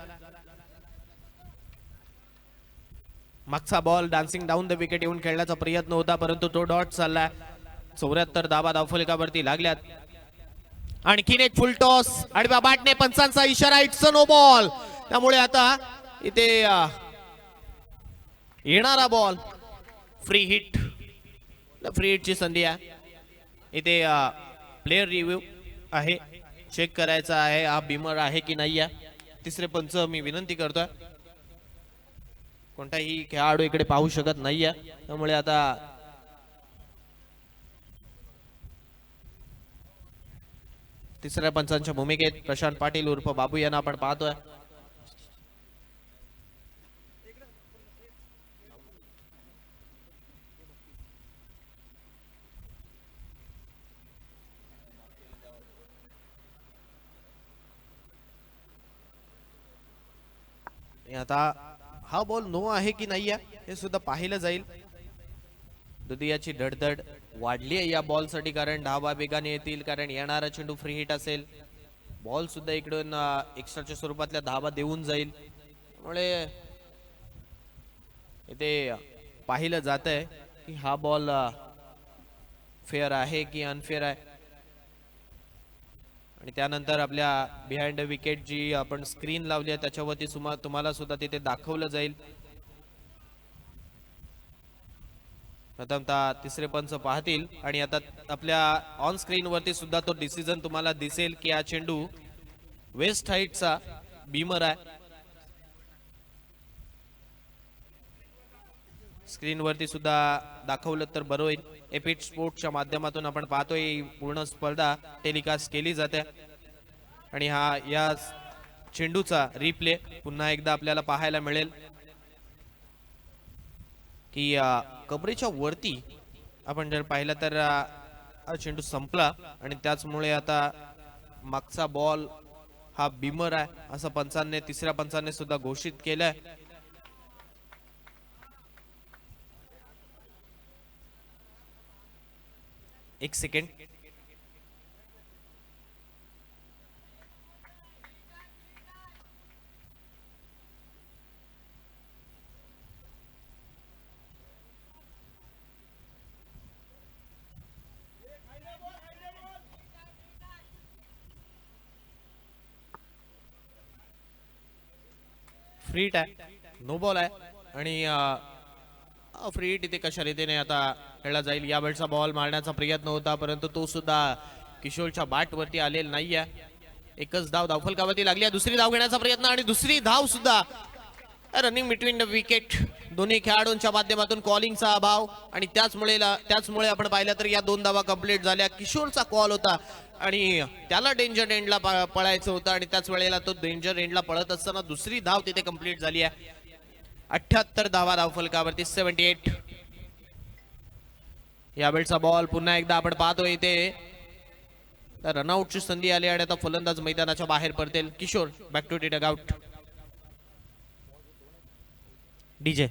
मागचा ball dancing down the wicket येऊन खेळण्याचा प्रयत्न होता, परंतु तो डॉट चालला. 74 धावा धावफलकावरती लागल्यात. आणखीन एक फुल टॉस आडव्या बॅटने पंचांचा इशारा इट्स नो बॉल. त्यामुळे आता इथे येणारा बॉल फ्री हिट. फ्री हिटची संधी आहे. इथे प्लेयर रिव्ह्यू आहे, चेक करायचा आहे हा बिमर आहे की नाही आहे. तिसरे पंच मी विनंती करतोय, कोणताही खेळाडू इकडे पाहू शकत नाहीये. त्यामुळे आता तिसऱ्या पंचांच्या भूमिकेत प्रशांत पाटील उर्फ बाबू यांना आपण पाहतोय. आता हा बॉल नो आहे की नाही आहे हे सुद्धा पाहिलं जाईल. दुधियाची धडधड वाढली आहे या बॉल साठी, कारण धावा वेगाने येतील, कारण येणारा चेंडू फ्री हिट असेल. बॉल सुद्धा इकडून एक्स्ट्राच्या स्वरूपातल्या धावा देऊन जाईल. त्यामुळे इथे पाहिलं जात आहे की हा बॉल फेअर आहे की अनफेअर आहे. आणि त्यानंतर आपल्या बिहाइंड विकेट जी आपण स्क्रीन लावली आहे त्याच्यावरती तुम्हाला सुद्धा तिथे दाखवलं जाईल. प्रथमतः तिसरे पंच पाहतील आणि आता आपल्या ऑन स्क्रीन वरती सुद्धा तो डिसिजन तुम्हाला दिसेल की हा चेंडू वेस्ट हाईटचा बीमर आहे. स्क्रीन वरती सुद्धा दाखवलं तर बरं होईल. एपिट स्पोर्ट्सच्या माध्यमातून आपण पाहतोय ही पूर्ण स्पर्धा टेलिकास्ट केली जाते आणि या चेंडूचा रिप्ले पुन्हा एकदा आपल्याला पाहायला मिळेल की कबरेच्या वरती आपण जर पाहिलं तर हा चेंडू संपला आणि त्याचमुळे आता मागचा बॉल हा बीमर आहे असं तिसऱ्या पंचांनी सुद्धा घोषित केलंय. एक सेकंड. फ्री हिट आहे, नो बॉल आहे आणि फ्री हिट इथे कशा रीतीने आता खेळला जाईल. या वेळचा बॉल मारण्याचा प्रयत्न होता परंतु तो सुद्धा किशोरच्या बॅट वरती आलेला नाहीये. एकच धाव धावफलकावरती लागली आहे. दुसरी धाव घेण्याचा प्रयत्न आणि दुसरी धाव सुद्धा रनिंग बिटवीन द विकेट. दोन्ही खेळाडूंच्या माध्यमातून कॉलिंगचा अभाव आणि त्याचमुळे आपण पाहिलं तर या 2 धावा कंप्लीट झाल्या. किशोरचा कॉल होता आणि त्याला डेंजर एंडला पळायचं होतं आणि त्याच वेळेला तो डेंजर एंडला पळत असताना दुसरी धाव तिथे कंप्लीट झाली आहे. 78 धावा धावफलकावरती 78. यावेळचा बॉल पुन्हा एकदा आपण पाहतोय इथे रनआउटची संधी आली आणि आता फलंदाज मैदानाच्या बाहेर पडतील. Kishor back to the dugout. DJ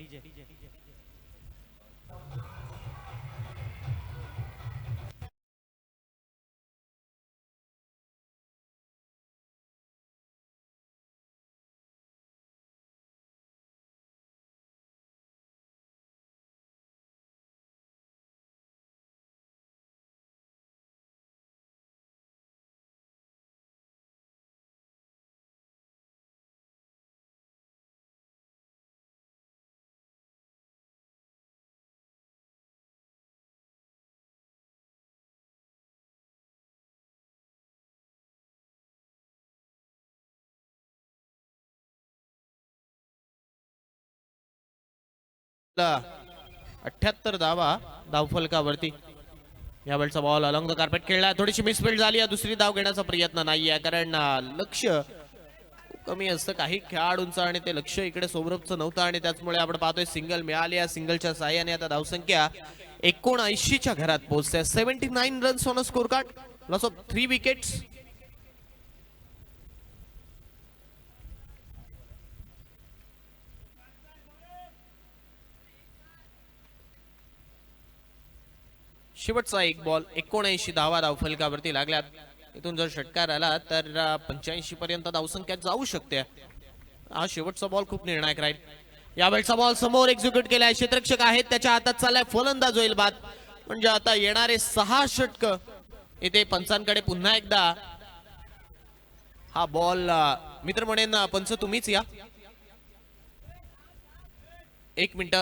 ला 78 धावा धावफलकावरती. यावेळचा बॉल अलॉंग द कार्पेट खेळला, थोडीशी मिसफील्ड झाली. दुसरी धाव घेण्याचा प्रयत्न नाहीये कारण लक्ष कमी असतं काही खेळाडूंचं आणि ते लक्ष इकडे सौरभचं नव्हतं आणि त्याचमुळे आपण पाहतोय सिंगल मिळाली. या सिंगलच्या साह्याने आता धावसंख्या 79च्या घरात पोहोचते. 79 runs on a score card, loss of 3 wickets. शेवटचा एक बॉल 79 धावा धावफलकावरती लागल्यात. इथून जर षटकार आला तर 85 पर्यंत धावसंख्या जाऊ शकते. हा शेवटचा बॉल खूप निर्णायक राहील. यावेळचा बॉल समोर एक्झिक्यूट केलाय, क्षेत्ररक्षक आहेत त्याच्या हातात चाललाय, फलंदाज होईल बाद. म्हणजे आता येणारे 6 षटक इथे पंचांकडे पुन्हा एकदा हा बॉल. मित्र म्हणेन पंच तुम्हीच या. 1 मिनिट.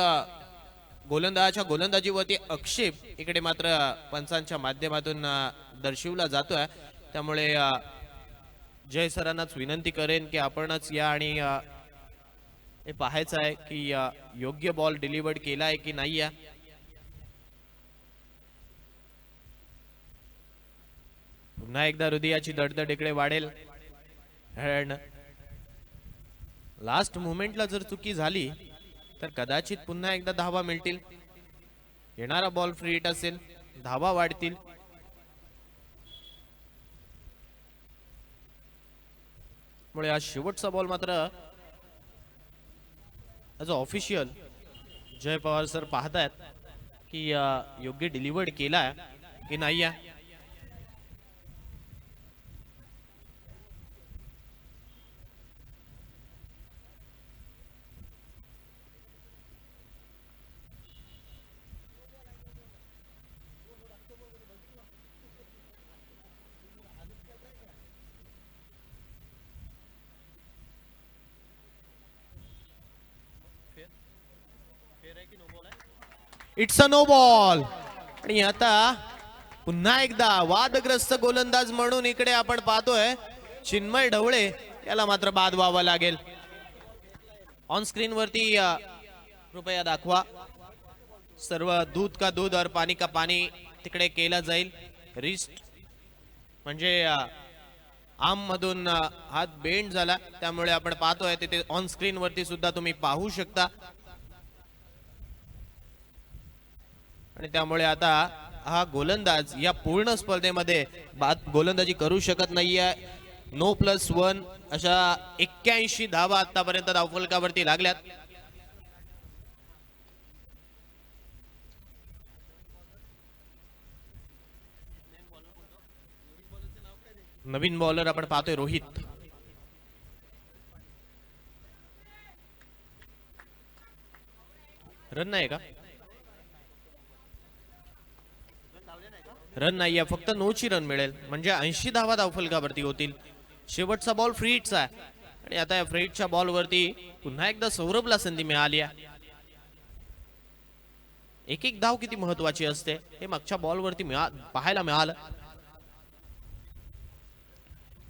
गोलंदाजाच्या गोलंदाजीवरती आक्षेप इकडे मात्र पंचांच्या माध्यमातून दर्शवला जातोय. त्यामुळे जय सरांनाच विनंती करेन की आपणच या आणि हे पाहायचं आहे की योग्य बॉल डिलिव्हर्ड केलाय की नाही. पुन्हा एकदा हृदयाची धडधड इकडे वाढेल. लास्ट मोमेंटला जर चुकी झाली तर कदाचित पुन्हा एकदा धावा मिळतील. येणारा बॉल फ्री हिट असेल, धावा वाढतील. मुळे हा शेवटचा बॉल मात्र as a official Jay Pawar sir पाहतायत की योग्य डिलिव्हर्ड केलाय की नाही आहे. It's a no ball. आणि आता पुन्हा एकदा वादग्रस्त गोलंदाज म्हणून इकडे आपण पाहतोय चिन्मय ढवळे, याला मात्र बाद व्हावा लागेल. ऑन स्क्रीन वरती कृपया दाखवा. सर्व दूध का दूध और पाणी का पाणी तिकडे केलं जाईल. रिस्ट म्हणजे आर्म मधून हात बेंड झाला, त्यामुळे आपण पाहतोय तिथे ऑन स्क्रीन वरती सुद्धा तुम्ही पाहू शकता. आणि त्यामुळे आता हा गोलंदाज या पूर्ण स्पर्धेमध्ये गोलंदाजी करू शकत नाहीये. 9+1 अशा 81 धावा आतापर्यंत धावफलकावरती लागल्यात. नवीन बॉलर आपण पाहतोय रोहित. रन नाही का? रन नाहीये, फक्त 9ची रन मिळेल, म्हणजे 80 धावा धावफलकावरती होतील. शेवटचा बॉल फ्री हिटचा आहे आणि आता या फ्री हिटच्या बॉलवरती पुन्हा एकदा सौरभला संधी मिळाली आहे. एक एक धाव किती महत्वाची असते हे मागच्या बॉलवरती पाहायला मिळालं.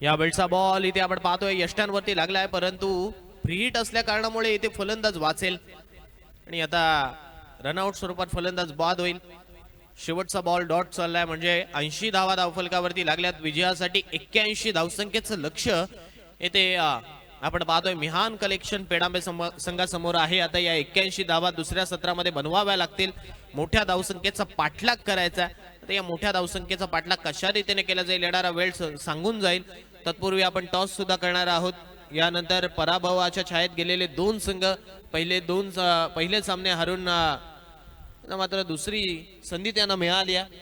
या वेळचा बॉल इथे आपण पाहतोय यष्ट्यांवरती लागलाय, परंतु फ्री हिट असल्या कारणामुळे इथे फलंदाज वाचेल आणि आता रनआउट स्वरूपात फलंदाज बाद होईल. शेवटचा बॉल डॉट चाललाय, म्हणजे 80 धावा धावफलकावरती लागल्यात. विजयासाठी 81 धावसंख्येचं लक्ष येथे आपण पाहतोय मिहान कलेक्शन पेडांबे संघासमोर आहे. आता या 81 धावा दुसऱ्या सत्रामध्ये बनवाव्या लागतील. मोठ्या धावसंख्येचा पाठलाग करायचा. आता या मोठ्या धावसंख्येचा पाठलाग कशा रीतीने केला जाईल येणारा वेळ सांगून जाईल. तत्पूर्वी आपण टॉस सुद्धा करणार आहोत. यानंतर पराभवाच्या छायेत गेलेले दोन संघ पहिले सामने हरून मात्र दुसरी संधी त्यांना मिळाली आहे.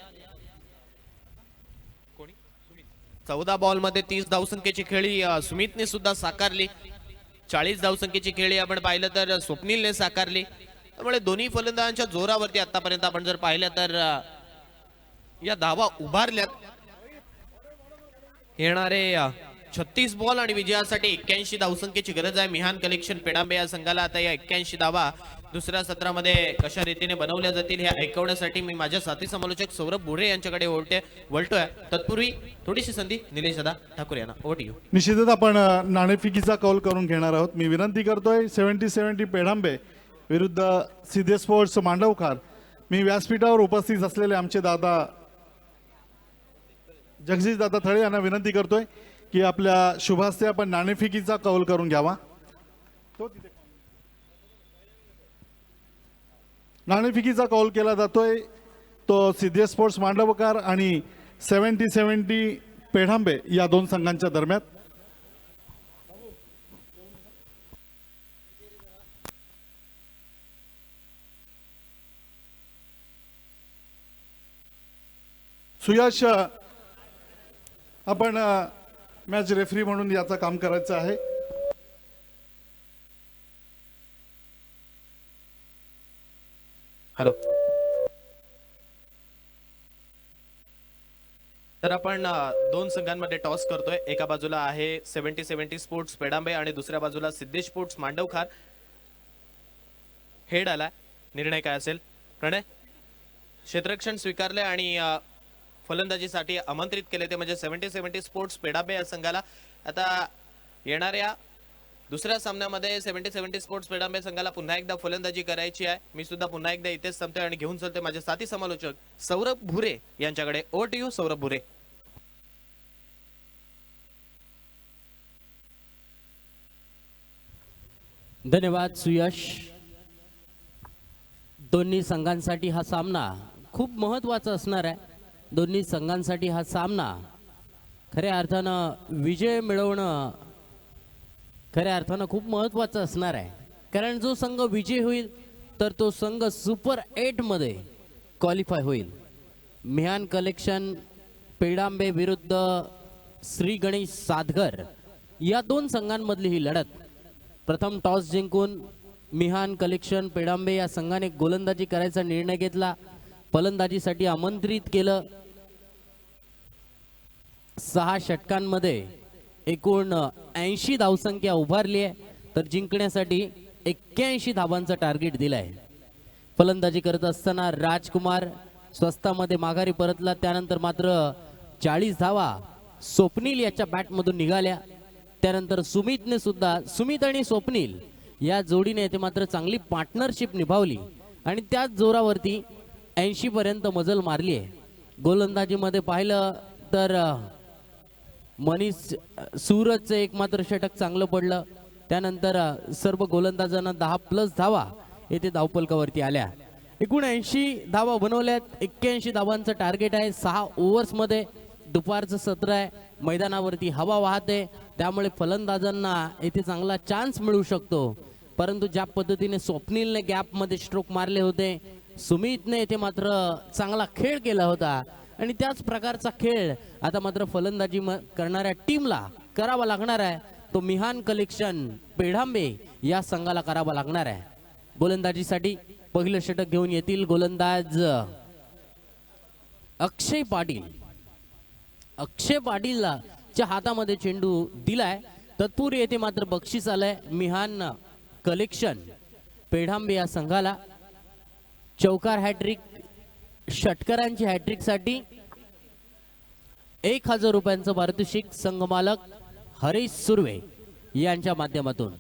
14 बॉल मध्ये 30 धावसंख्येची खेळी सुमितने सुद्धा साकारली. 40 धावसंख्येची खेळी आपण पाहिलं तर स्वप्नीलने साकारली. त्यामुळे दोन्ही फलंदाजांच्या जोरावरती आतापर्यंत आपण जर पाहिलं तर या धावा उभारल्यात. येणारे 36 बॉल आणि विजयासाठी 81 धावसंख्येची गरज आहे मिहान कलेक्शन पेडांबे या संघाला. आता या 81 धावा दुसऱ्या सत्रामध्ये कशा रीतीने बनवल्या जातील हे ऐकवण्यासाठी मी माझ्या साथी समालोचक सौरभ बुरे यांच्याकडे वळतोय. तत्पूर्वी थोडीशी संधी निलेश दादा ठाकूर यांना ओव्हर टू यू. निश्चितच आपण नाणेफिकीचा कौल करून घेणार आहोत. मी विनंती करतोय 70-70 पेढांबे विरुद्ध सिद्धे स्पोर्ट्स मांडवकार. मी व्यासपीठावर उपस्थित असलेले आमचे दादा जगदीश दादा थळे यांना विनंती करतोय की आपल्या शुभास्ते आपण नाणेफिकीचा कौल करून घ्यावा. नाणेफिकीचा कौल केला जातोय तो सिद्धे स्पोर्ट्स मांडवकार आणि 70-70 पेढांबे या दोन संघांच्या दरम्यान. सुयश आपण मॅच रेफरी म्हणून याचं काम करायचं आहे. हॅलो. तर आपण दोन संघांमध्ये टॉस करतोय. एका बाजूला आहे 70-70 स्पोर्ट्स पेडांबे आणि दुसऱ्या बाजूला सिद्धेश स्पोर्ट्स मांडवखार. हेड आला, निर्णय काय असेल? प्रणय, क्षेत्ररक्षण स्वीकारले आणि फलंदाजीसाठी आमंत्रित केले ते म्हणजे 70-70 स्पोर्ट्स पेडांबे या संघाला. आता येणाऱ्या दुसऱ्या सामन्यामध्ये 70-70 स्पोर्ट्स पेडांबे संघाला पुन्हा एकदा फलंदाजी करायची आहे. मी सुद्धा पुन्हा एकदा इथेच थांबतोय आणि घेऊन चलते माझे साथी समालोचक सौरभ भुरे यांच्याकडे. ओव्हर टू यू सौरभ भुरे. धन्यवाद सुयश. दोन्ही संघांसाठी हा सामना खूप महत्त्वाचा असणार आहे. दोन्ही संघांसाठी हा सामना खऱ्या अर्थानं विजय मिळवणं खऱ्या अर्थानं खूप महत्त्वाचं असणार आहे. कारण जो संघ विजय होईल तर तो संघ सुपर 8 मध्ये क्वालिफाय होईल. मिहान कलेक्शन पेडांबे विरुद्ध श्री गणेश सादगर या दोन संघांमधली ही लढत. प्रथम टॉस जिंकून मिहान कलेक्शन पेडांबे या संघाने गोलंदाजी करायचा निर्णय घेतला. फलंदाजीसाठी आमंत्रित केलं. 6 षटकांमध्ये एकूण 80 धावसंख्या उभारली आहे, तर जिंकण्यासाठी 81 धावांचं टार्गेट दिलंय. फलंदाजी करत असताना राजकुमार स्वस्तामध्ये माघारी परतला. त्यानंतर मात्र 40 धावा स्वप्नील याच्या बॅटमधून निघाल्या. त्यानंतर सुमित आणि स्वप्नील या जोडीने ते मात्र चांगली पार्टनरशिप निभावली आणि त्याच जोरावरती 80 पर्यंत मजल मारली आहे. गोलंदाजीमध्ये पाहिलं तर मनीष सूरजचं एक मात्र षटक चांगलं पडलं. त्यानंतर सर्व गोलंदाजांना 10+ धावा येथे धावफलकावरती आल्या. एकूण 80 धावा बनवल्यात. 81 धावांचं टार्गेट आहे. 6 ओव्हर्समध्ये दुपारचं सत्र आहे. मैदानावरती हवा वाहते, त्यामुळे फलंदाजांना येथे चांगला चान्स मिळू शकतो. परंतु ज्या पद्धतीने स्वप्नीलने गॅपमध्ये स्ट्रोक मारले होते, सुमितने येथे मात्र चांगला खेळ केला होता आणि त्याच प्रकारचा खेळ आता मात्र फलंदाजी करणाऱ्या टीमला करावा लागणार आहे. तो मिहान कलेक्शन पेढांबे या संघाला करावा लागणार आहे. गोलंदाजीसाठी पहिलं षटक घेऊन येतील गोलंदाज अक्षय पाटील. अक्षय पाटीलला च्या हातामध्ये चेंडू दिलाय. तत्पूर्वी येथे मात्र बक्षीस आलंय मिहान कलेक्शन पेढांबे या संघाला. चौकार हॅट्रिक, षटकरांची हॅट्रिक साठी 1000 रुपयांचं पारितोषिक संघमालक हरीश सुर्वे यांच्या माध्यमातून.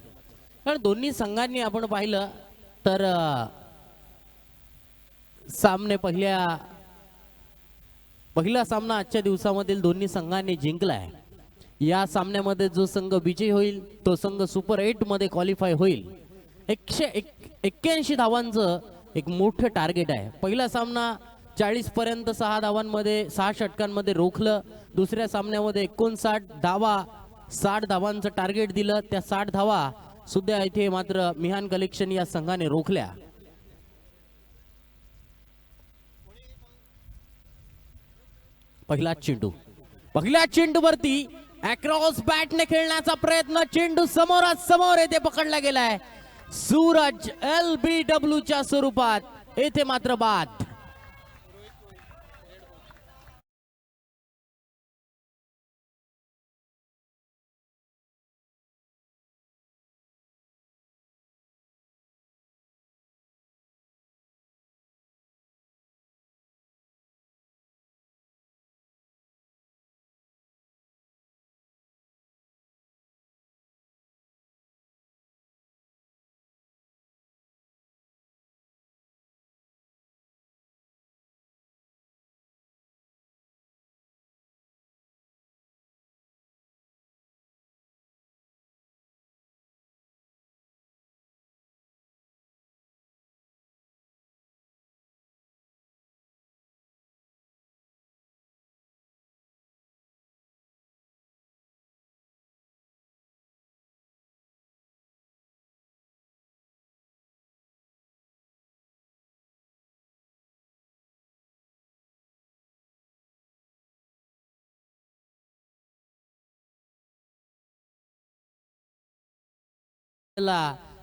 कारण दोन्ही संघांनी आपण पाहिलं तर पहिला सामना आजच्या दिवसामधील दोन्ही संघांनी जिंकलाय. या सामन्यामध्ये जो संघ विजयी होईल तो संघ सुपर 8 मध्ये क्वालिफाय होईल. 181 धावांचं एक मोठं टार्गेट आहे. पहिला सामना 40 पर्यंत 6 धावांमध्ये 6 षटकांमध्ये रोखलं. दुसऱ्या सामन्यामध्ये 59 धावा 60 धावांचं टार्गेट दिलं. त्या 60 धावा सुद्धा इथे मात्र मिहान कलेक्शन या संघाने रोखल्या. पहिल्या चेंडूवरती अक्रॉस बॅटने खेळण्याचा प्रयत्न. चेंडू समोरासमोर येथे पकडला गेलाय. सूरज LBW च्या स्वरूपात येथे मात्र बाद.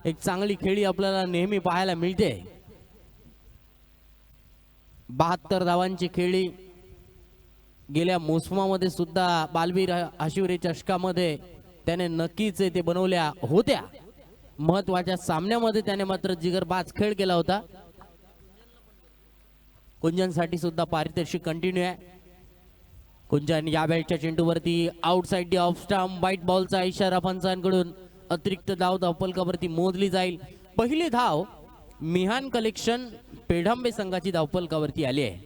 एक चांगली खेळी आपल्याला नेहमी पाहायला मिळते. 72 धावांची खेळी गेल्या मोसमामध्ये सुद्धा बालवीर आशिवरे चषकामध्ये त्याने नक्कीच ते बनवल्या होत्या. महत्वाच्या सामन्यामध्ये त्याने मात्र जिगरबाज खेळ केला होता. कुंजनसाठी सुद्धा पारितोषिक कंटिन्यू आहे. कुंजन या बॅटच्या चेंडूवरती outside the off stump, white बॉलचा इशारा पंचांकडून. अतिरिक्त धाव धावफलकावरती मोजली जाईल. पहिली धाव मिहान कलेक्शन पेढांबे संघाची धावफलकावरती आली आहे.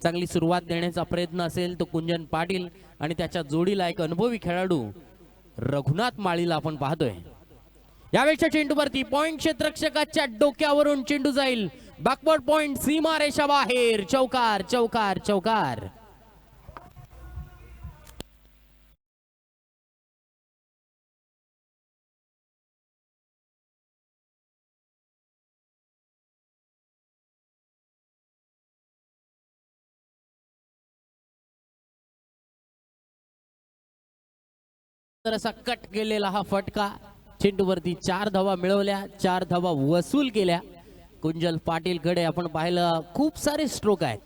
चांगली सुरुवात देण्याचा प्रयत्न असेल तो कुंजन पाटील आणि त्याच्या जोडीला एक अनुभवी खेळाडू रघुनाथ माळीला आपण पाहतोय. यावेळच्या चेंडूवरती पॉइंट क्षेत्ररक्षकाच्या डोक्यावरून चेंडू जाईल. बॅकवर्ड पॉइंट, सीमा रेषा बाहेर. चौकार चौकार चौकार. तर असा कट केलेला हा फटका, चेंडूवरती 4 धावा मिळवल्या, 4 धावा वसूल केल्या. कुंजल पाटील कडे आपण पाहिलं खूप सारे स्ट्रोक आहेत.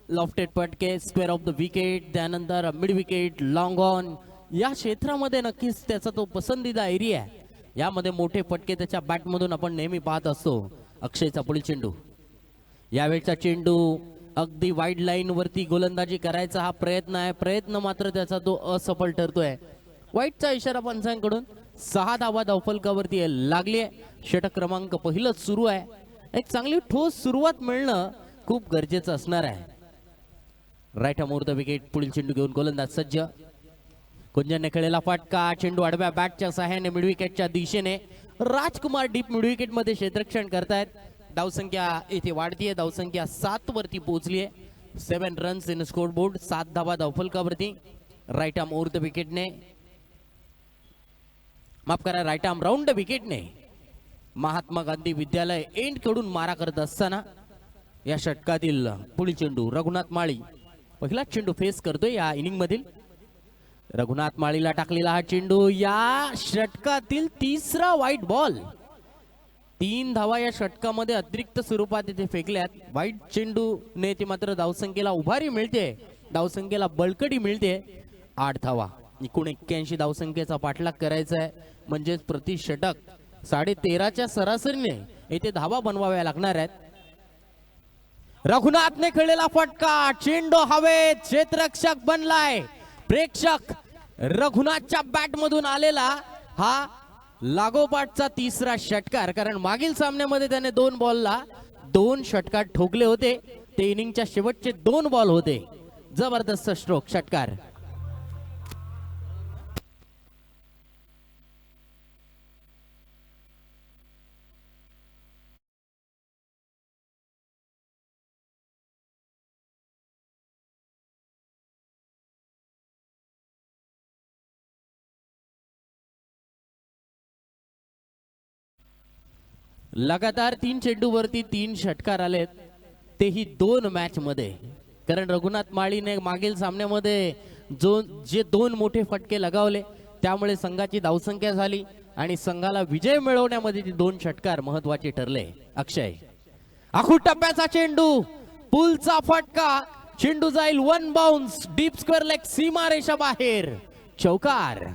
लॉफ्टेड फटके, स्क्वेअर ऑफ द विकेट, त्यानंतर मिड विकेट, लॉंग ऑन, या क्षेत्रामध्ये नक्कीच त्याचा तो पसंदीदा एरिया आहे. यामध्ये मोठे फटके त्याच्या बॅटमधून आपण नेहमी पाहत असतो. अक्षयचा पुढील चेंडू, यावेळचा चेंडू अगदी वाईड लाईन वरती गोलंदाजी करायचा हा प्रयत्न आहे, प्रयत्न मात्र त्याचा तो असफल ठरतोय. वाईटचा इशारा पंचांकडून. 6 धावा धावफलकावरती लागली आहे. षटक क्रमांक पहिलंच सुरू आहे. एक चांगली ठोस सुरुवात मिळणं खूप गरजेचं असणार आहे. राईट मोर द विकेट, पुढील चेंडू घेऊन गोलंदाज सज्ज. कुंजनने खेळलेला फटका, चेंडू आडव्या बॅटच्या सहाय्याने मिड विकेटच्या दिशेने. राजकुमार डीप मिड विकेट मध्ये क्षेत्ररक्षण करतायत. धावसंख्या इथे वाढतीये, धावसंख्या 7 वरती पोहोचली आहे. 7 रन्स इन स्कोर बोर्ड, 7 धावा धावफलकावरती. राईट आर्म ओव्हर द विकेटने, माफ करा, राईट आर्म राऊंड द विकेटने महात्मा गांधी विद्यालय एंड कडून मारा करत असताना या षटकातील पुढील चेंडू रघुनाथ माळी पहिला चेंडू फेस करतोय या इनिंग मधील. रघुनाथ माळीला टाकलेला हा चेंडू या षटकातील तिसरा वाईट बॉल. 3 धावा या षटकामध्ये अतिरिक्त स्वरूपात इथे फेकल्यात. वाईट चेंडूने ते मात्र धावसंख्येला उभारी मिळते, धावसंख्येला बळकटी मिळते. 8 धावा, एकूण 81 धावसंख्येचा पाठलाग करायचा आहे. म्हणजेच प्रति षटक 13.5च्या सरासरीने इथे धावा बनवाव्या लागणार आहेत. रघुनाथने खेळलेला फटका, चेंडू हवेत, क्षेत्ररक्षक बनलाय. प्रेक्षक रघुनाथच्या बॅट मधून आलेला हा लागोपाठचा तिसरा षटकार, कारण मागील सामन्यामध्ये त्याने 2 बॉलला 2 षटकार ठोकले होते. ते इनिंगच्या शेवटचे 2 बॉल होते. जबरदस्त स्ट्रोक, षटकार. लगातार 3 चेंडूवरती 3 षटकार आलेत, तेही 2 मॅच मध्ये. कारण रघुनाथ माळीने मागील सामन्यामध्ये जे 2 मोठे फटके लगावले त्यामुळे संघाची धावसंख्या झाली आणि संघाला विजय मिळवण्यामध्ये ते 2 षटकार महत्वाचे ठरले. अक्षय, आखूड टप्प्याचा चेंडू, पुलचा फटका, चेंडू जाईल 1 बाउन्स, डीप स्क्वेअर लेग, सीमा रेषा बाहेर, चौकार.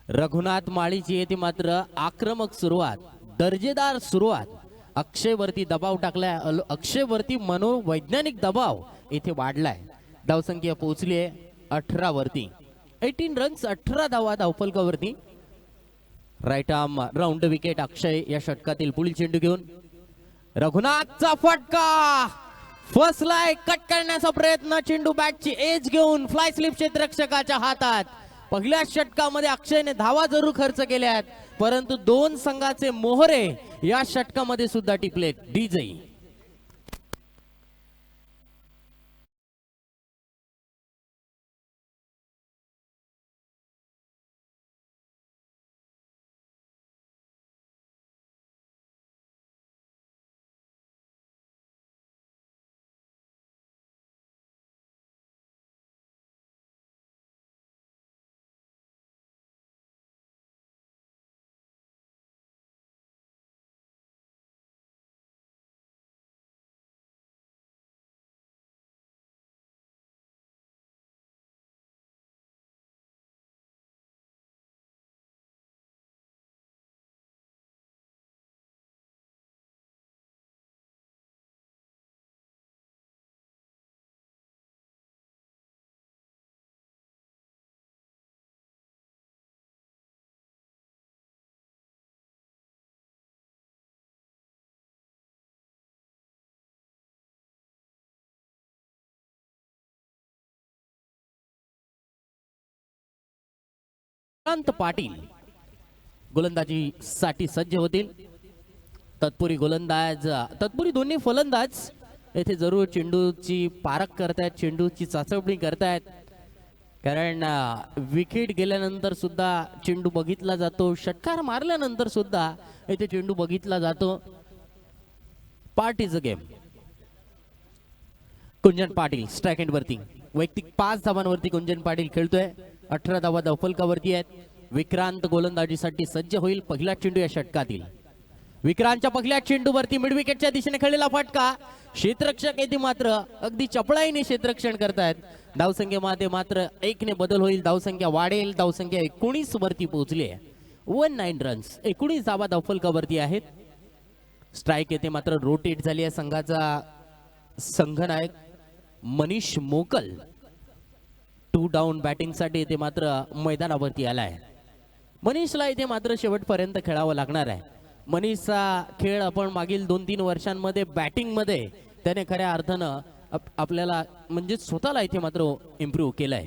रघुनाथ माळीची येते मात्र आक्रमक सुरुवात, दर्जेदार सुरुवात. अक्षयवरती दबाव टाकलाय, अक्षयवरती मनोवैज्ञानिक दबाव इथे वाढलाय. धावसंख्या पोहोचली आहे 18 वरती. 18 रन्स, 18 धावा धावफलकावरती. Right arm round wicket. Akshay या षटकातील पुढील चेंडू घेऊन रघुनाथचा फटका, फसलाय, कट करण्याचा प्रयत्न, चेंडू बॅटची एज घेऊन फ्लाय स्लिप क्षेत्ररक्षकाच्या हातात. पहिल्या षटकामध्ये अक्षयने धावा जरूर खर्च केल्यात, परंतु 2 संघाचे मोहरे या षटकामध्ये सुद्धा टिकलेत. डीजे पाटील गोलंदाजी साठी सज्ज होतील. तत्पुरी दोन्ही फलंदाज येथे जरूर चेंडूची पारख करतायत, चेंडूची चाचपणी करतायत. कारण विकेट गेल्यानंतर सुद्धा चेंडू बघितला जातो, षटकार मारल्यानंतर सुद्धा येथे चेंडू बघितला जातो. Part is a game. Kunjan Patil strike end वरती वैयक्तिक 5 धावांवरती कुंजन पाटील खेळतोय. 18 धावा धावफलकावरती आहेत. विक्रांत गोलंदाजीसाठी सज्ज होईल. पहिला चेंडू या षटकातील. विक्रांतच्या पहिल्या चेंडूवरती मिड विकेटच्या दिशेने खेळलेला फटका. क्षेत्ररक्षक येथे मात्र अगदी चपळाईने क्षेत्ररक्षण करतायत. धावसंख्येमध्ये मात्र 1 ने बदल होईल. धावसंख्या वाढेल. धावसंख्या 19 वरती पोहोचली आहे. 19 रन्स 19 धावा धावफलकावरती आहेत. स्ट्राइक येथे मात्र रोटेट झाली आहे संघाचा संघनायक मनीष मोकल. 2 डाऊन बॅटिंग साठी इथे मात्र मैदानावरती आलाय. मनीषला इथे मात्र शेवटपर्यंत खेळावं लागणार आहे. मनीषचा खेळ आपण मागील 2-3 वर्षांमध्ये बॅटिंग मध्ये त्याने खऱ्या अर्थानं आपल्याला म्हणजे स्वतःला इथे मात्र इम्प्रूव्ह केलंय.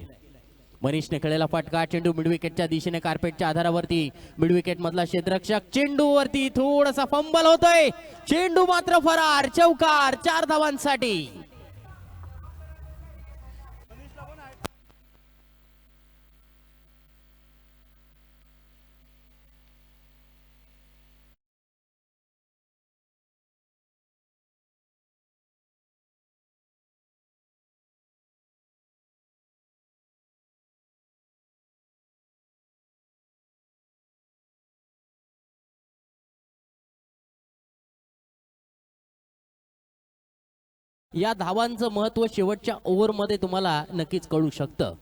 मनीषने खेळलेला फटका. चेंडू मिडविकेटच्या दिशेने कार्पेटच्या आधारावरती. मिडविकेट मधला क्षेत्ररक्षक चेंडूवरती थोडासा फंबल होतोय. चेंडू मात्र फरार. चौकार 4 धावांसाठी. या धावांचं महत्व शेवटच्या ओव्हरमध्ये तुम्हाला नक्कीच कळू शकतं.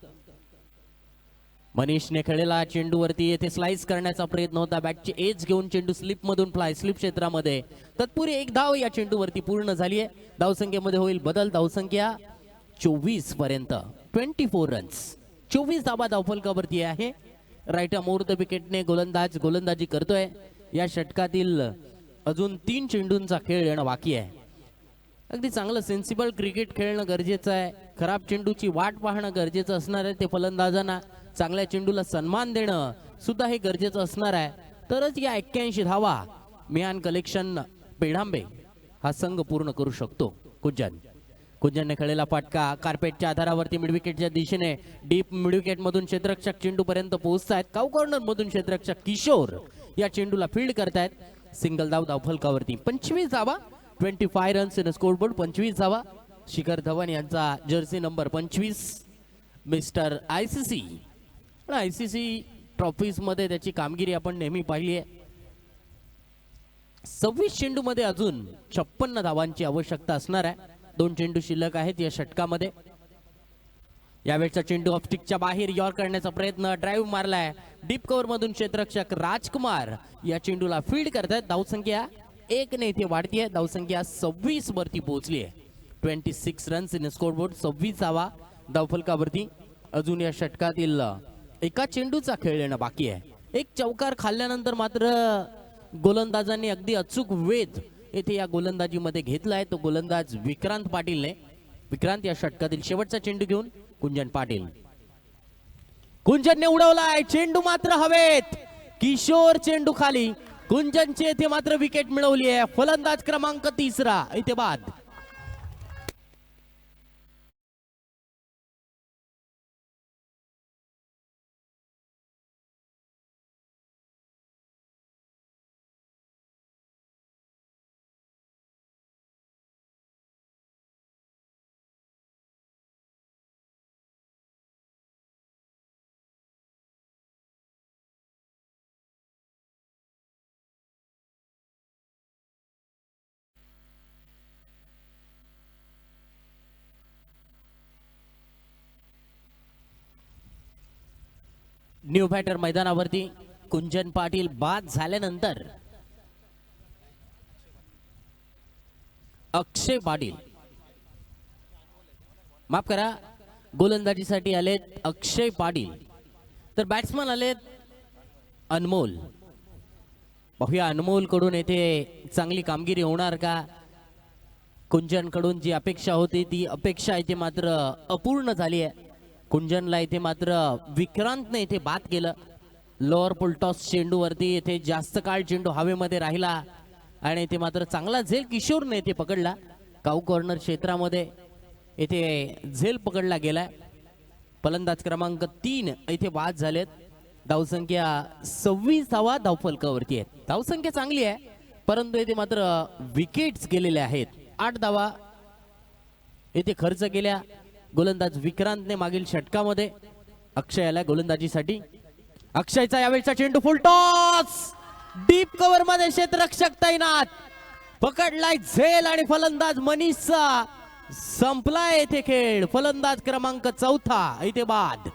मनीषने खेळलेला चेंडूवरती येथे स्लाइस करण्याचा प्रयत्न होता. बॅटची एज घेऊन चेंडू स्लिप मधून स्लिप क्षेत्रामध्ये. तत्पुरी 1 धाव या चेंडूवरती पूर्ण झाली आहे. धावसंख्येमध्ये होईल बदल. धावसंख्या 24 पर्यंत 24 रन्स 24 धावा धावफलकावरती आहे. राईट मोर द विकेटने गोलंदाजी करतोय. या षटकातील अजून 3 चेंडूंचा खेळ येणं बाकी आहे. अगदी चांगलं सेन्सिबल क्रिकेट खेळणं गरजेचं आहे. खराब चेंडूची वाट पाहणं गरजेचं असणार आहे. ते फलंदाजांना चांगल्या चेंडूला सन्मान देणं सुद्धा हे गरजेचं असणार आहे. तरच या 81 धावा मियान कलेक्शन पेढांबे हा संघ पूर्ण करू शकतो. कुंजनने खेळलेला फटका. कार्पेटच्या आधारावरती मिडविकेटच्या दिशेने डीप मिडविकेट मधून क्षेत्ररक्षक चेंडू पर्यंत पोहोचतायत. काऊ कॉर्नर मधून क्षेत्ररक्षक किशोर या चेंडूला फील्ड करतायत. सिंगल धावफलकावरती 25 धावा 25 रन्स इन स्कोरबोर्ड. 25 धावा. शिखर धवन यांचा Jersey number 25. Mister ICC trophies मध्ये त्याची कामगिरी आपण नेहमी पाहिली आहे. 26 चेंडू मध्ये अजून 56 धावांची आवश्यकता असणार आहे. 2 चेंडू शिल्लक आहेत या षटकामध्ये. यावेळचा चेंडू ऑफस्टिकच्या बाहेर यॉर्क करण्याचा प्रयत्न. ड्राईव्ह मारलाय. डीप कव्हर मधून क्षेत्ररक्षक राजकुमार या चेंडूला फील्ड करतायत. धावसंख्या 1 ने इथे वाढतीये. धावसंख्या 26 वरती पोहोचली आहे. 26 रन्स इन स्कोरबोर्ड. 26 धावा धावफलकावरती. अजून या षटकातील एका चेंडूचा खेळ येणं बाकी आहे. एक चौकार खाल्ल्यानंतर मात्र गोलंदाजांनी अगदी अचूक वेध येथे या गोलंदाजीमध्ये घेतलाय. तो गोलंदाज विक्रांत पाटीलने. विक्रांत या षटकातील शेवटचा चेंडू घेऊन कुंजनने उडवलाय. चेंडू मात्र हवेत. किशोर चेंडू खाली. कुंजनचे इथे मात्र विकेट मिळवली आहे. फलंदाज क्रमांक 3 इथे बाद. न्यू बॅटर मैदानावरती. कुंजन पाटील बाद झाल्यानंतर अक्षय पाटील, माफ करा, गोलंदाजीसाठी आलेत अक्षय पाटील. तर बॅट्समन आलेत अनमोल. पाहूया अनमोल कडून येथे चांगली कामगिरी होणार का. कुंजन कडून जी अपेक्षा होती ती अपेक्षा इथे मात्र अपूर्ण झाली आहे. कुंजनला इथे मात्र विक्रांतने इथे बाद केलं. लोअर पुलटॉस चेंडूवरती इथे जास्त काळ चेंडू हवेमध्ये राहिला आणि इथे मात्र चांगला झेल किशोरने इथे पकडला. काऊ कॉर्नर क्षेत्रामध्ये इथे झेल पकडला गेलाय. फलंदाज क्रमांक 3 इथे बाद झालेत. धावसंख्या 26 धावा धावफलकावरती आहेत. धावसंख्या चांगली आहे, परंतु इथे मात्र विकेट्स गेलेले आहेत. 8 धावा इथे खर्च केल्या. गोलंदाज विक्रांतने मागील षटकामध्ये. अक्षयाला गोलंदाजीसाठी. अक्षयचा यावेळचा चेंडू फुल टॉस डीप कव्हर मध्ये क्षेत्ररक्षक तैनात. पकडलाय झेल आणि फलंदाज मनीषचा संपलाय येथे खेळ. फलंदाज क्रमांक 4 इथे बाद.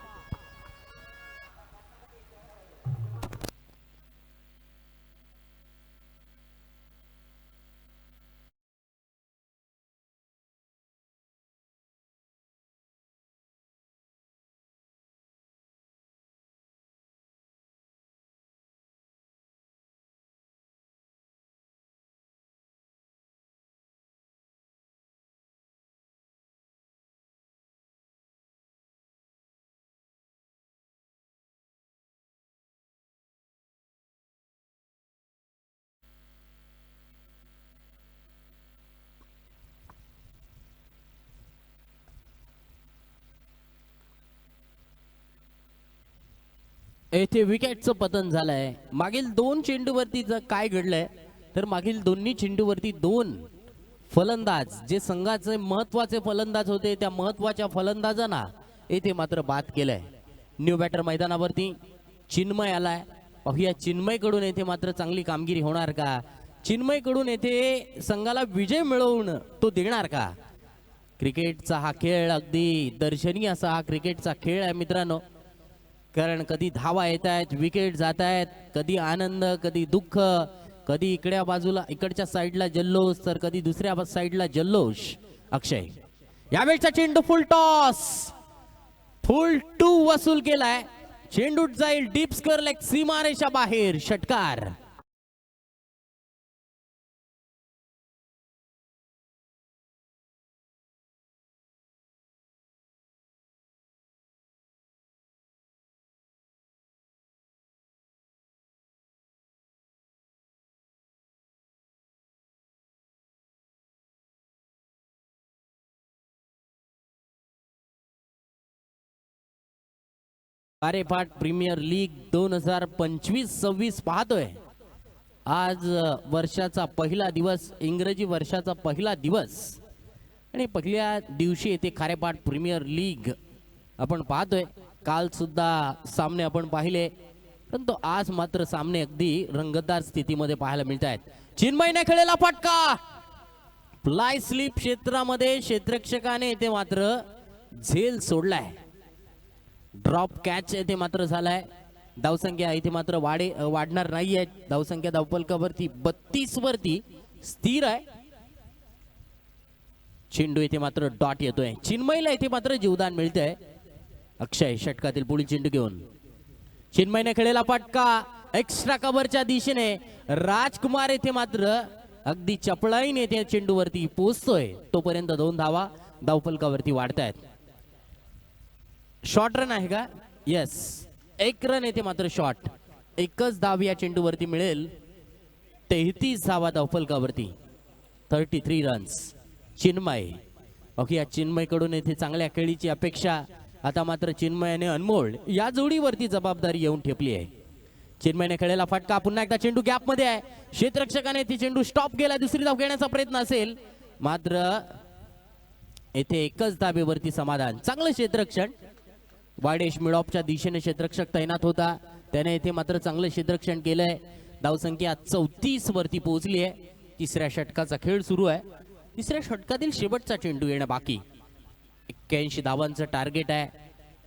येथे विकेटचं पतन झालंय. मागील 2 चेंडूवरती जर काय घडलंय तर मागील दोन्ही चेंडूवरती 2 फलंदाज जे संघाचे महत्वाचे फलंदाज होते त्या महत्वाच्या फलंदाजांना येथे मात्र बाद केलंय. न्यू बॅटर मैदानावरती चिन्मय आलाय. पाहूया चिन्मय कडून येथे मात्र चांगली कामगिरी होणार का. चिन्मय कडून येथे संघाला विजय मिळवून तो देणार का. क्रिकेटचा हा खेळ अगदी दर्शनीय असा हा क्रिकेटचा खेळ आहे मित्रांनो. कारण कधी धावा येत आहेत, विकेट जात आहेत, कधी आनंद, कधी दुःख, कधी इकड्या बाजूला इकडच्या साईडला जल्लोष तर कधी दुसऱ्या साईडला जल्लोष. अक्षय यावेळचा चेंडू फुल टॉस फुल 2 वसूल केलाय. चेंडू जाईल डीप स्क्वेअर लेग सीमारेषा बाहेर. षटकार. खारेपाट प्रीमियर लीग 2025-26 पाहतोय. आज वर्षाचा पहिला दिवस, इंग्रजी वर्षाचा पहिला दिवस आणि पहिल्या दिवशी येथे खारेपाट प्रीमियर लीग आपण पाहतोय. काल सुद्धा सामने आपण पाहिले, परंतु आज मात्र सामने अगदी रंगतदार स्थितीमध्ये पाहायला मिळत आहेत. चिन्मयने खेळलेला फटका फ्लाय स्लिप क्षेत्रामध्ये क्षेत्ररक्षकाने येथे मात्र झेल सोडलाय. ड्रॉप कॅच येथे मात्र झालाय. धावसंख्या इथे मात्र वाढणार नाहीये. धावसंख्या धावफलकावरती 32 वरती स्थिर आहे. चेंडू इथे मात्र डॉट येतोय. चिन्मयला इथे मात्र जीवदान मिळतंय. अक्षय षटकातील पुढील चेंडू घेऊन. चिन्मयने खेळलेला फटका एक्स्ट्रा कव्हरच्या दिशेने. राजकुमार येथे मात्र अगदी चपळाईने येथे चेंडूवरती पोहोचतोय. तोपर्यंत 2 धावा धावफलकावरती वाढतायत. शॉर्ट रन आहे का. येस, 1 रन येथे मात्र शॉर्ट. 1च धाव या चेंडूवरती मिळेल. 33 धावा धावफलकावरती. 33 रन्स. चिन्मय ओके, या चिन्मय कडून येथे चांगल्या खेळीची अपेक्षा. आता मात्र चिन्मयाने अनमोल या जोडीवरती जबाबदारी येऊन ठेपली आहे. चिन्मयने खेळलेला फटका पुन्हा एकदा चेंडू गॅप मध्ये आहे. क्षेत्ररक्षकाने ती चेंडू स्टॉप केला. दुसरी धाव घेण्याचा प्रयत्न असेल मात्र येथे 1च धाबेवरती समाधान. चांगलं क्षेत्ररक्षण. वाडेश मिडॉपच्या दिशेने क्षेत्ररक्षक तैनात होता, त्याने येथे मात्र चांगलं क्षेत्ररक्षण केलंय. धावसंख्या 34 वरती पोहोचली आहे. तिसऱ्या षटकाचा खेळ सुरू आहे. तिसऱ्या षटकातील शेवटचा चेंडू येणं बाकी. 81 धावांचं टार्गेट आहे.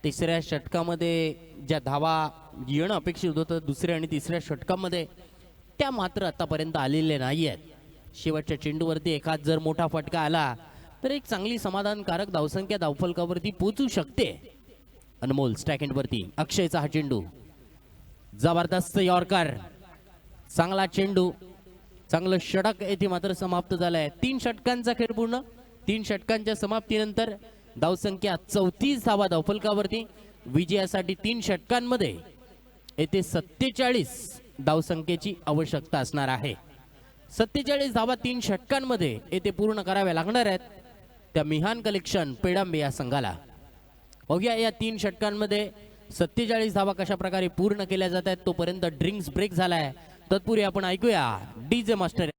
तिसऱ्या षटकामध्ये ज्या धावा येणं अपेक्षित होतं दुसऱ्या आणि तिसऱ्या षटकामध्ये त्या मात्र आतापर्यंत आलेल्या नाही आहेत. शेवटच्या चेंडूवरती एखाद जर मोठा फटका आला तर एक चांगली समाधानकारक धावसंख्या धावफलकावरती पोहोचू शकते. अनमोल स्टॅकेंड वरती. अक्षयचा हा चेंडू जबरदस्त यॉर्कर. चांगला चेंडू, चांगलं षटक येथे मात्र समाप्त झालाय. 3 षटकांचा खेळ पूर्ण. 3 षटकांच्या समाप्तीनंतर धावसंख्या 34 धावा धावफलकावरती. विजयासाठी 3 षटकांमध्ये येथे 47 धावसंख्येची आवश्यकता असणार आहे. 47 धावा 3 षटकांमध्ये येथे पूर्ण कराव्या लागणार आहेत त्या मिहान कलेक्शन पेडांबे या संघाला. बघूया या 3 षटकांमध्ये 47 धावा कशा प्रकारे पूर्ण केल्या जात आहेत. तोपर्यंत ड्रिंक्स ब्रेक झालाय. तत्पूर्वी आपण ऐकूया डीजे मास्टर.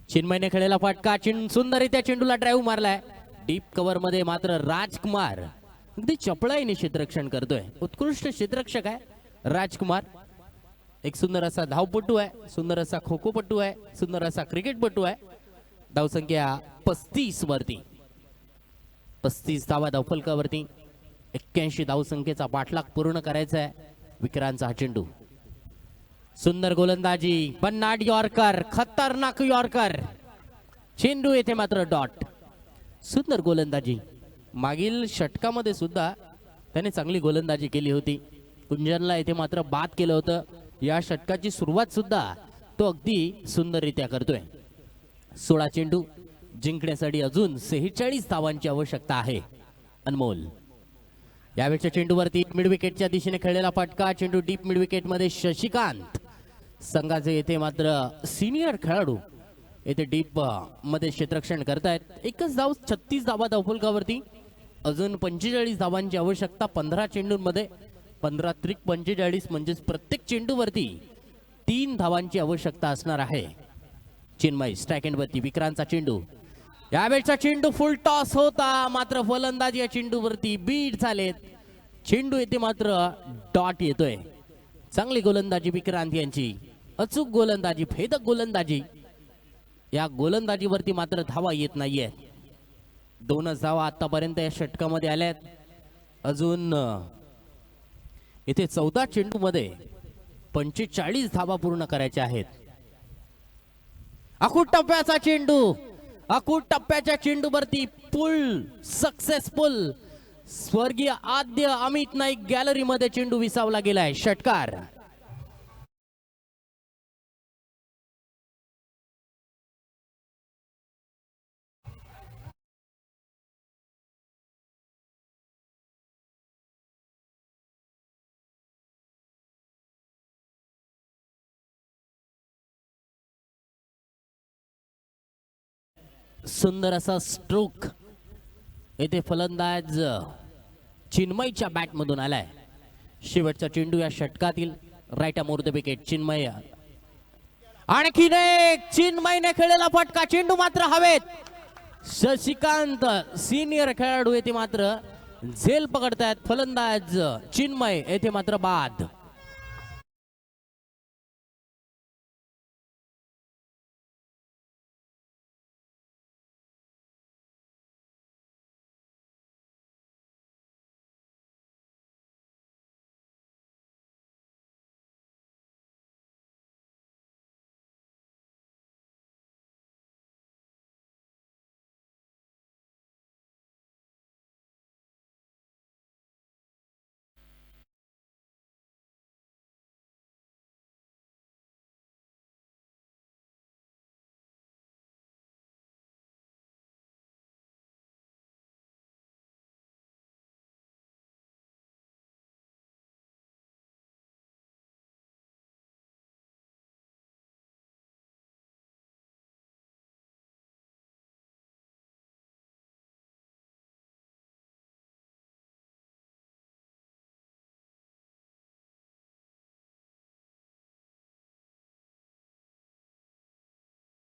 चिन्मयने खेळलेला फटका सुंदररित्या चेंडूला ड्राईव्ह मारलाय. डीप कव्हर मध्ये मात्र राजकुमार अगदी चपळाईने क्षेत्ररक्षण करतोय. उत्कृष्ट क्षेत्ररक्षक आहे राजकुमार. एक सुंदर असा धावपटू आहे, सुंदर असा खो खो पटू आहे, सुंदर असा क्रिकेटपटू आहे. धावसंख्या 35 वरती, 35 धावा धावफलकावरती. 81 धावसंख्येचा पाठलाग पूर्ण करायचा आहे. विक्रांतचा हा चेंडू. सुंदर गोलंदाजी, भन्नाट यॉर्कर, खतरनाक यॉर्कर. चेंडू येथे मात्र डॉट. सुंदर गोलंदाजी. मागील षटकामध्ये सुद्धा त्याने चांगली गोलंदाजी केली होती. कुंजनला येथे मात्र बाद केलं होतं. या षटकाची सुरुवात सुद्धा तो अगदी सुंदररित्या करतोय. 16 चेंडू जिंकण्यासाठी अजून 46 धावांची आवश्यकता आहे. अनमोल यावेळच्या चेंडूवरती मिड विकेटच्या दिशेने खेळलेला फटका. चेंडू डीप मिड विकेट मध्ये शशिकांत संघाचे येथे मात्र सिनियर खेळाडू येथे डीप मध्ये क्षेत्ररक्षण करतायत. एकच धाव, 36 धावा धावफलकावरती. अजून 45 धावांची आवश्यकता 15 चेंडूंमध्ये. 15 त्रिक 45 म्हणजेच प्रत्येक चेंडूवरती 3 धावांची आवश्यकता असणार आहे. चिन्मय स्ट्राईक एंड वरती. विक्रांतचा चेंडू. यावेळचा चेंडू फुल टॉस होता, मात्र फलंदाजी या चेंडूवरती बीट झालेत. चेंडू येथे मात्र डॉट येतोय. चांगली गोलंदाजी विक्रांत यांची. अचूक गोलंदाजी, भेदक गोलंदाजी. या गोलंदाजीवरती मात्र धावा येत नाहीये. 2च धावा आतापर्यंत या षटकामध्ये आल्यात. अजून इथे 14 चेंडू मध्ये 45 धावा पूर्ण करायच्या आहेत. अकूट टप्प्याचा चेंडू. अकूट टप्प्याच्या चेंडूवरती फुल सक्सेसफुल. स्वर्गीय आद्य अमित नाईक गॅलरी मध्ये चेंडू विसावला गेलाय. षटकार. सुंदर असा स्ट्रोक येथे फलंदाज चिन्मयच्या बॅट मधून आलाय. शेवटचा चेंडू या षटकातील. Right अमोर the wicket. चिन्मय. आणखीन एक चिन्मयने खेळलेला फटका. चेंडू मात्र हवेत. शशिकांत सिनियर खेळाडू येथे मात्र झेल पकडतायत. फलंदाज चिन्मय येथे मात्र बाद.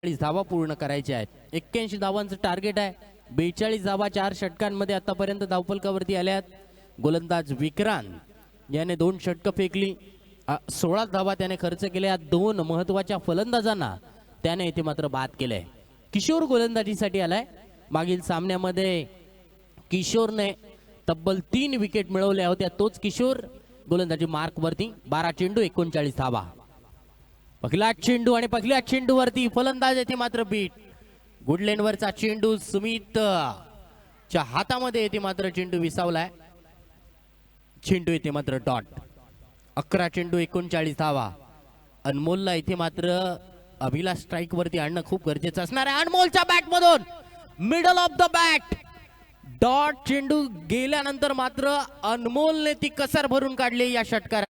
धावा पूर्ण करायच्या आहेत. 81 धावांचं टार्गेट आहे. 42 धावा 4 षटकांमध्ये आतापर्यंत धावफलकावरती आल्यात. गोलंदाज विक्रांत याने 2 षटकं फेकली. 16 धावा त्याने खर्च केल्या. 2 महत्वाच्या फलंदाजांना त्याने इथे मात्र बाद केलंय. किशोर गोलंदाजीसाठी आलाय. मागील सामन्यामध्ये किशोरने तब्बल 3 विकेट मिळवल्या होत्या. तोच किशोर गोलंदाजी मार्क वरती. 12 चेंडू 39 धावा. पहिला चेंडू आणि पहिल्या चेंडूवरती फलंदाज येथे मात्र बीट. गुडलेन वरचा चेंडू सुमित च्या हातामध्ये येथे मात्र चेंडू विसावलाय. चेंडू येथे मात्र डॉट. 11 चेंडू 39 धावा. अनमोलला इथे मात्र अभिलाष स्ट्राईक वरती आणणं खूप गरजेचं असणार आहे. अनमोलच्या बॅट मधून middle of the bat dot चेंडू गेल्यानंतर मात्र अनमोलने ती कसर भरून काढली या षटकारात.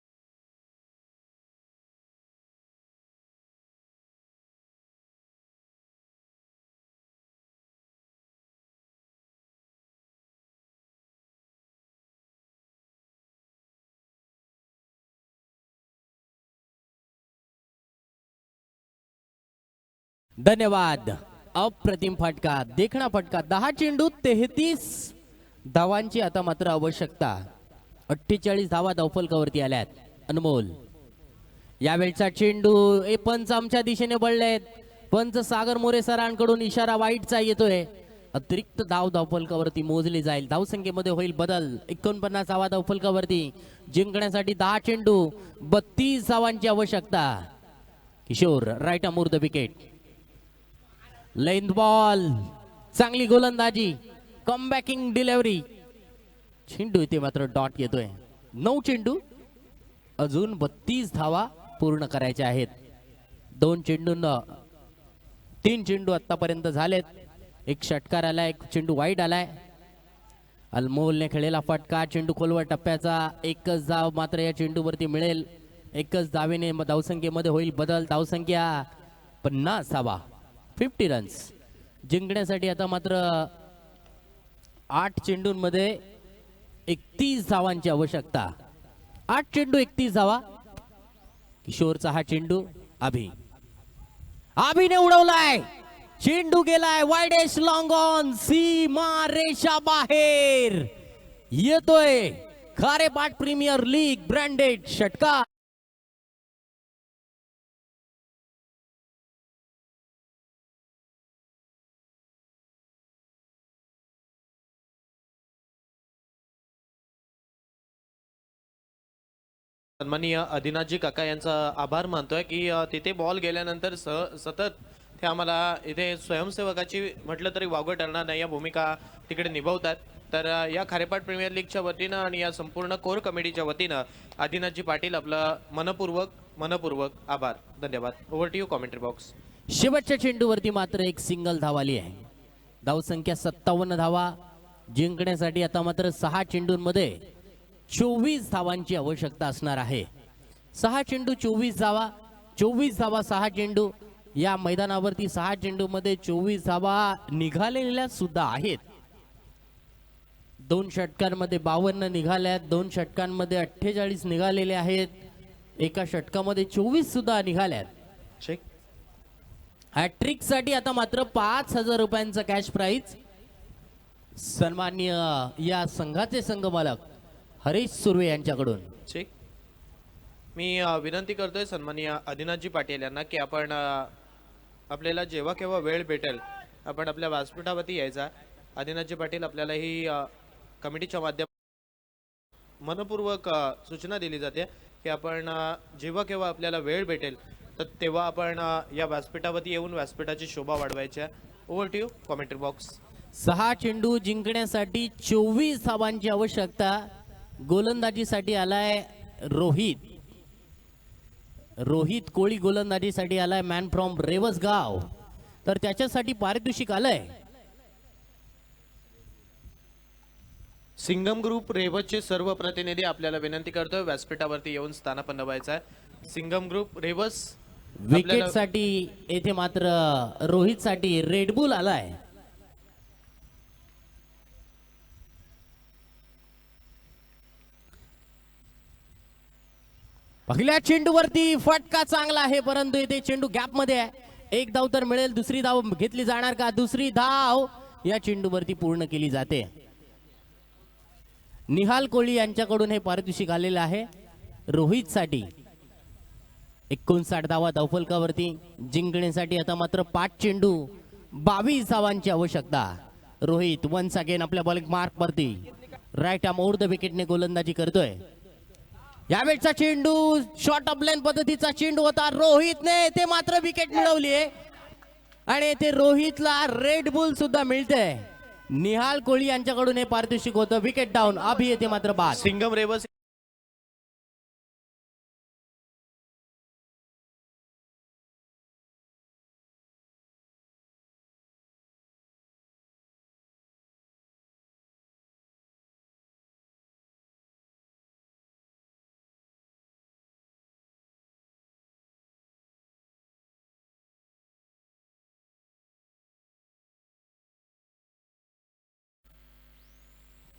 धन्यवाद. अप्रतिम फटका, देखणा फटका. 10 चेंडू 33 धावांची आता मात्र आवश्यकता. 48 धावा धावफलकावरती आल्यात. अनमोल यावेळचा चेंडू पंच आमच्या दिशेने बळलेत. पंच सागर मोरे सरांकडून इशारा वाईटचा येतोय. अतिरिक्त धावफलकावरती मोजली जाईल. धावसंख्येमध्ये होईल बदल. 49 धावा धावफलकावरती. जिंकण्यासाठी 10 चेंडू 32 धावांची आवश्यकता. Kishor right अमोर the wicket. Length ball, चांगली गोलंदाजी, कमबॅकिंग डिलिव्हरी. चेंडू इथे मात्र डॉट येतोय. 9 चेंडू अजून 32 धावा पूर्ण करायच्या आहेत. 2 चेंडूंना 3 चेंडू आतापर्यंत झालेत. एक षटकार आलाय, एक चेंडू वाईड आलाय. अनमोलने खेळलेला फटका, चेंडू खोलवर टप्प्याचा. एकच धाव मात्र या चेंडूवरती मिळेल. एकच धावेने धावसंख्येमध्ये होईल बदल. धावसंख्या 50 धावा, 50 रन्स. जिंकण्यासाठी आता मात्र 8 चेंडूंमध्ये 31 धावांची आवश्यकता. 8 चेंडू 31 धावा. किशोरचा हा चेंडू अभिने उडवलाय. चेंडू गेलाय वाईडेस्ट लॉंग ऑन. सीमा रेषा बाहेर येतोय. खारेपाट प्रीमियर लीग ब्रँडेड षटकार. सन्माननीय आदिनाथजी काका यांचा आभार मानतोय की तिथे बॉल गेल्यानंतर सतत ते आम्हाला इथे स्वयंसेवकाची म्हटलं तरी वावगं ठरणार नाही या भूमिका तिकडे निभावतात. तर या खारेपाट प्रीमियर लीगच्या वतीनं आणि या संपूर्ण कोर कमिटीच्या वतीनं आदिनाथजी पाटील आपलं मनपूर्वक आभार. धन्यवाद. Over to you commentary box. शेवटच्या चेंडूवरती मात्र एक सिंगल धाव आली आहे. धावसंख्या 57 धावा. जिंकण्यासाठी आता मात्र 6 चेंडूंमध्ये 24 धावांची आवश्यकता असणार आहे. 6 चेंडू 24 धावा. 24 धावा 6 चेंडू. या मैदानावरती 6 चेंडू मध्ये 24 धावा निघालेल्या सुद्धा आहेत. 2 षटकांमध्ये 52 निघाल्यात. 2 षटकांमध्ये 48 निघालेले आहेत. एका षटकामध्ये 24 सुद्धा निघाल्यात. चेक. हॅट्रिक साठी आता मात्र 5000 रुपयांचा कॅश प्राइज सन्माननीय या संघाचे संघमालक हरीश सुर्वे यांच्याकडून. चेक. मी विनंती करतोय सन्माननीय आदिनाथजी पाटील यांना की आपण आपल्याला जेव्हा केव्हा वेळ भेटेल आपण आपल्या व्यासपीठावरती यायचा. आदिनाथजी पाटील आपल्याला ही कमिटीच्या माध्यमातून मनपूर्वक सूचना दिली जाते की आपण जेव्हा केव्हा आपल्याला वेळ भेटेल तर तेव्हा आपण या व्यासपीठावरती येऊन व्यासपीठाची शोभा वाढवायची आहे. Over to you commentary box. 6 चेंडू जिंकण्यासाठी 24 धावांची आवश्यकता. गोलंदाजीसाठी आलाय रोहित कोळी गोलंदाजीसाठी आलाय. Man from Revasgaon. तर त्याच्यासाठी पारितोषिक आलंय. सिंगम ग्रुप रेवसचे सर्व प्रतिनिधी आपल्याला विनंती करतोय व्यासपीठावरती येऊन स्थानापन्न व्हायचं आहे. सिंगम ग्रुप रेवस विकेट साठी येथे मात्र रोहित साठी रेडबुल आलाय. पहिल्या चेंडूवरती फटका चांगला आहे परंतु इथे चेंडू गॅप मध्ये आहे. एक धाव तर मिळेल, दुसरी धाव घेतली जाणार का? दुसरी धाव या चेंडूवरती पूर्ण केली जाते. निहाल कोळी यांच्याकडून हे पारितोषिक आलेलं आहे रोहित साठी. 59 धावा धावफलकावरती जिंकण्यासाठी आता मात्र 5 चेंडू 22 धावांची आवश्यकता. रोहित वन्स अगेन आपल्या बॉलिंग मार्क वरती राईट आर्म ओव्हर द विकेटने गोलंदाजी करतोय. यावेळचा चेंडू शॉर्ट ऑफ लाईन पद्धतीचा चेंडू होता रोहितने, ते मात्र विकेट मिळवली आहे आणि ते रोहितला रेड बुल सुद्धा मिळते. निहाल कोळी यांच्याकडून हे पारितोषिक होतं. विकेट डाऊन, अभि येते मात्र बाद. सिंगम रेवर्स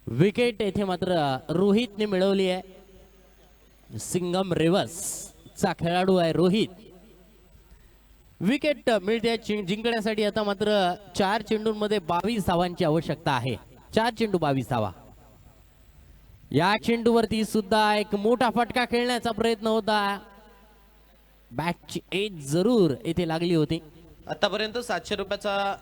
विकेट येथे मात्र रोहितने मिळवली आहे. सिंगम रेवर्स चा खेळाडू आहे रोहित. विकेट मिळते जिंकण्यासाठी आता मात्र 4 चेंडूंमध्ये 22 धावांची आवश्यकता आहे. 4 चेंडू 22 धावा. या चेंडूवरती सुद्धा एक मोठा फटका खेळण्याचा प्रयत्न होता. बॅटची एज जरूर येथे लागली होती. आतापर्यंत 700 रुपयाचा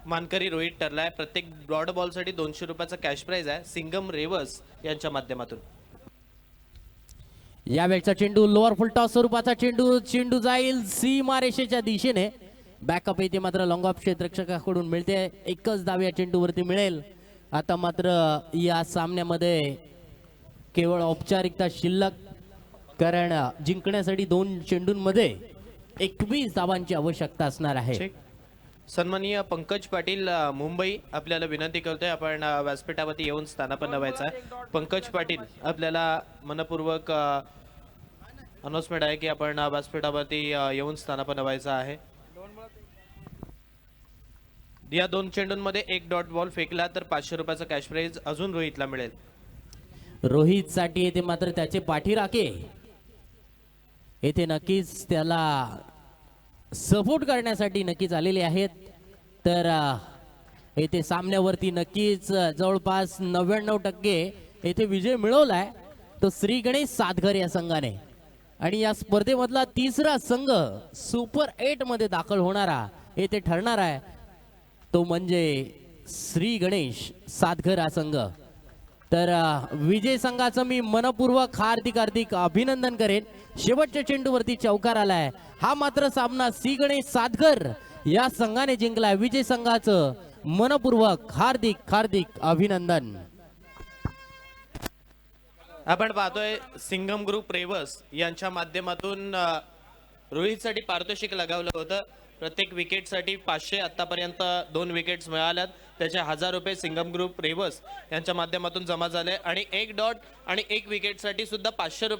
मानकरी रोहित ठरलाय. प्रत्येक ब्रॉड बॉल साठी 200 रुपयाचा कॅश प्राइज आहे सिंगम रेवर्स यांच्या माध्यमातून. यावेळचा चेंडू लोअर फुल टॉस स्वरूपाचा चेंडू. चेंडू जाईल सीमारेषेच्या दिशेने. बॅकअप येथे मात्र लॉंग ऑफ क्षेत्ररक्षकाकडून मिळते. एकच धाव या चेंडूवरती मिळेल. आता मात्र या सामन्यामध्ये केवळ औपचारिकता शिल्लक, कारण जिंकण्यासाठी 2 चेंडूंमध्ये 21 धावांची आवश्यकता असणार आहे. सन्माननीय पंकज पाटील मुंबई आपल्याला विनंती करतोय आपण व्यासपीठावरती येऊन स्थानापन्न व्हायचा आहे. पंकज पाटील आपल्याला मनपूर्वक अनाउन्समेंट आहे की आपण व्यासपीठावरती येऊन स्थानापन्न व्हायचं आहे. या 2 चेंडूंमध्ये 1 डॉट बॉल फेकला तर 500 रुपयाचा कॅश प्राइज अजून रोहितला मिळेल. रोहित साठी येथे मात्र त्याचे पाठीराखे येथे नक्कीच त्याला सपोर्ट करण्यासाठी नक्कीच आलेले आहेत. तर येथे सामन्यावरती नक्कीच जवळपास 99% येथे विजय मिळवलाय तो श्री गणेश सातघर या संघाने. आणि या स्पर्धेमधला 3रा संघ सुपर 8 मध्ये दाखल होणारा येथे ठरणार आहे तो म्हणजे श्री गणेश सातघर हा संघ. तर विजय संघाचं मी मनपूर्वक हार्दिक अभिनंदन करेन. शेवटच्या चेंडूवरती चौकार आलाय. हा मात्र सामना श्री गणेश सातघर या संघाने जिंकलाय. विजय संघाचं मनपूर्वक हार्दिक अभिनंदन. आपण पाहतोय सिंगम ग्रुप रेवर्स यांच्या माध्यमातून रोहितसाठी पारितोषिक लगावलं होतं. प्रत्येक विकेटसाठी 500 आतापर्यंत 2 विकेट्स मिळाल्यात. त्याचे 1000 रुपये सिंगम ग्रुप रेवर्स यांच्या माध्यमातून जमा झाले आणि 1 डॉट आणि 1 विकेटसाठी सुद्धा 500 रुपये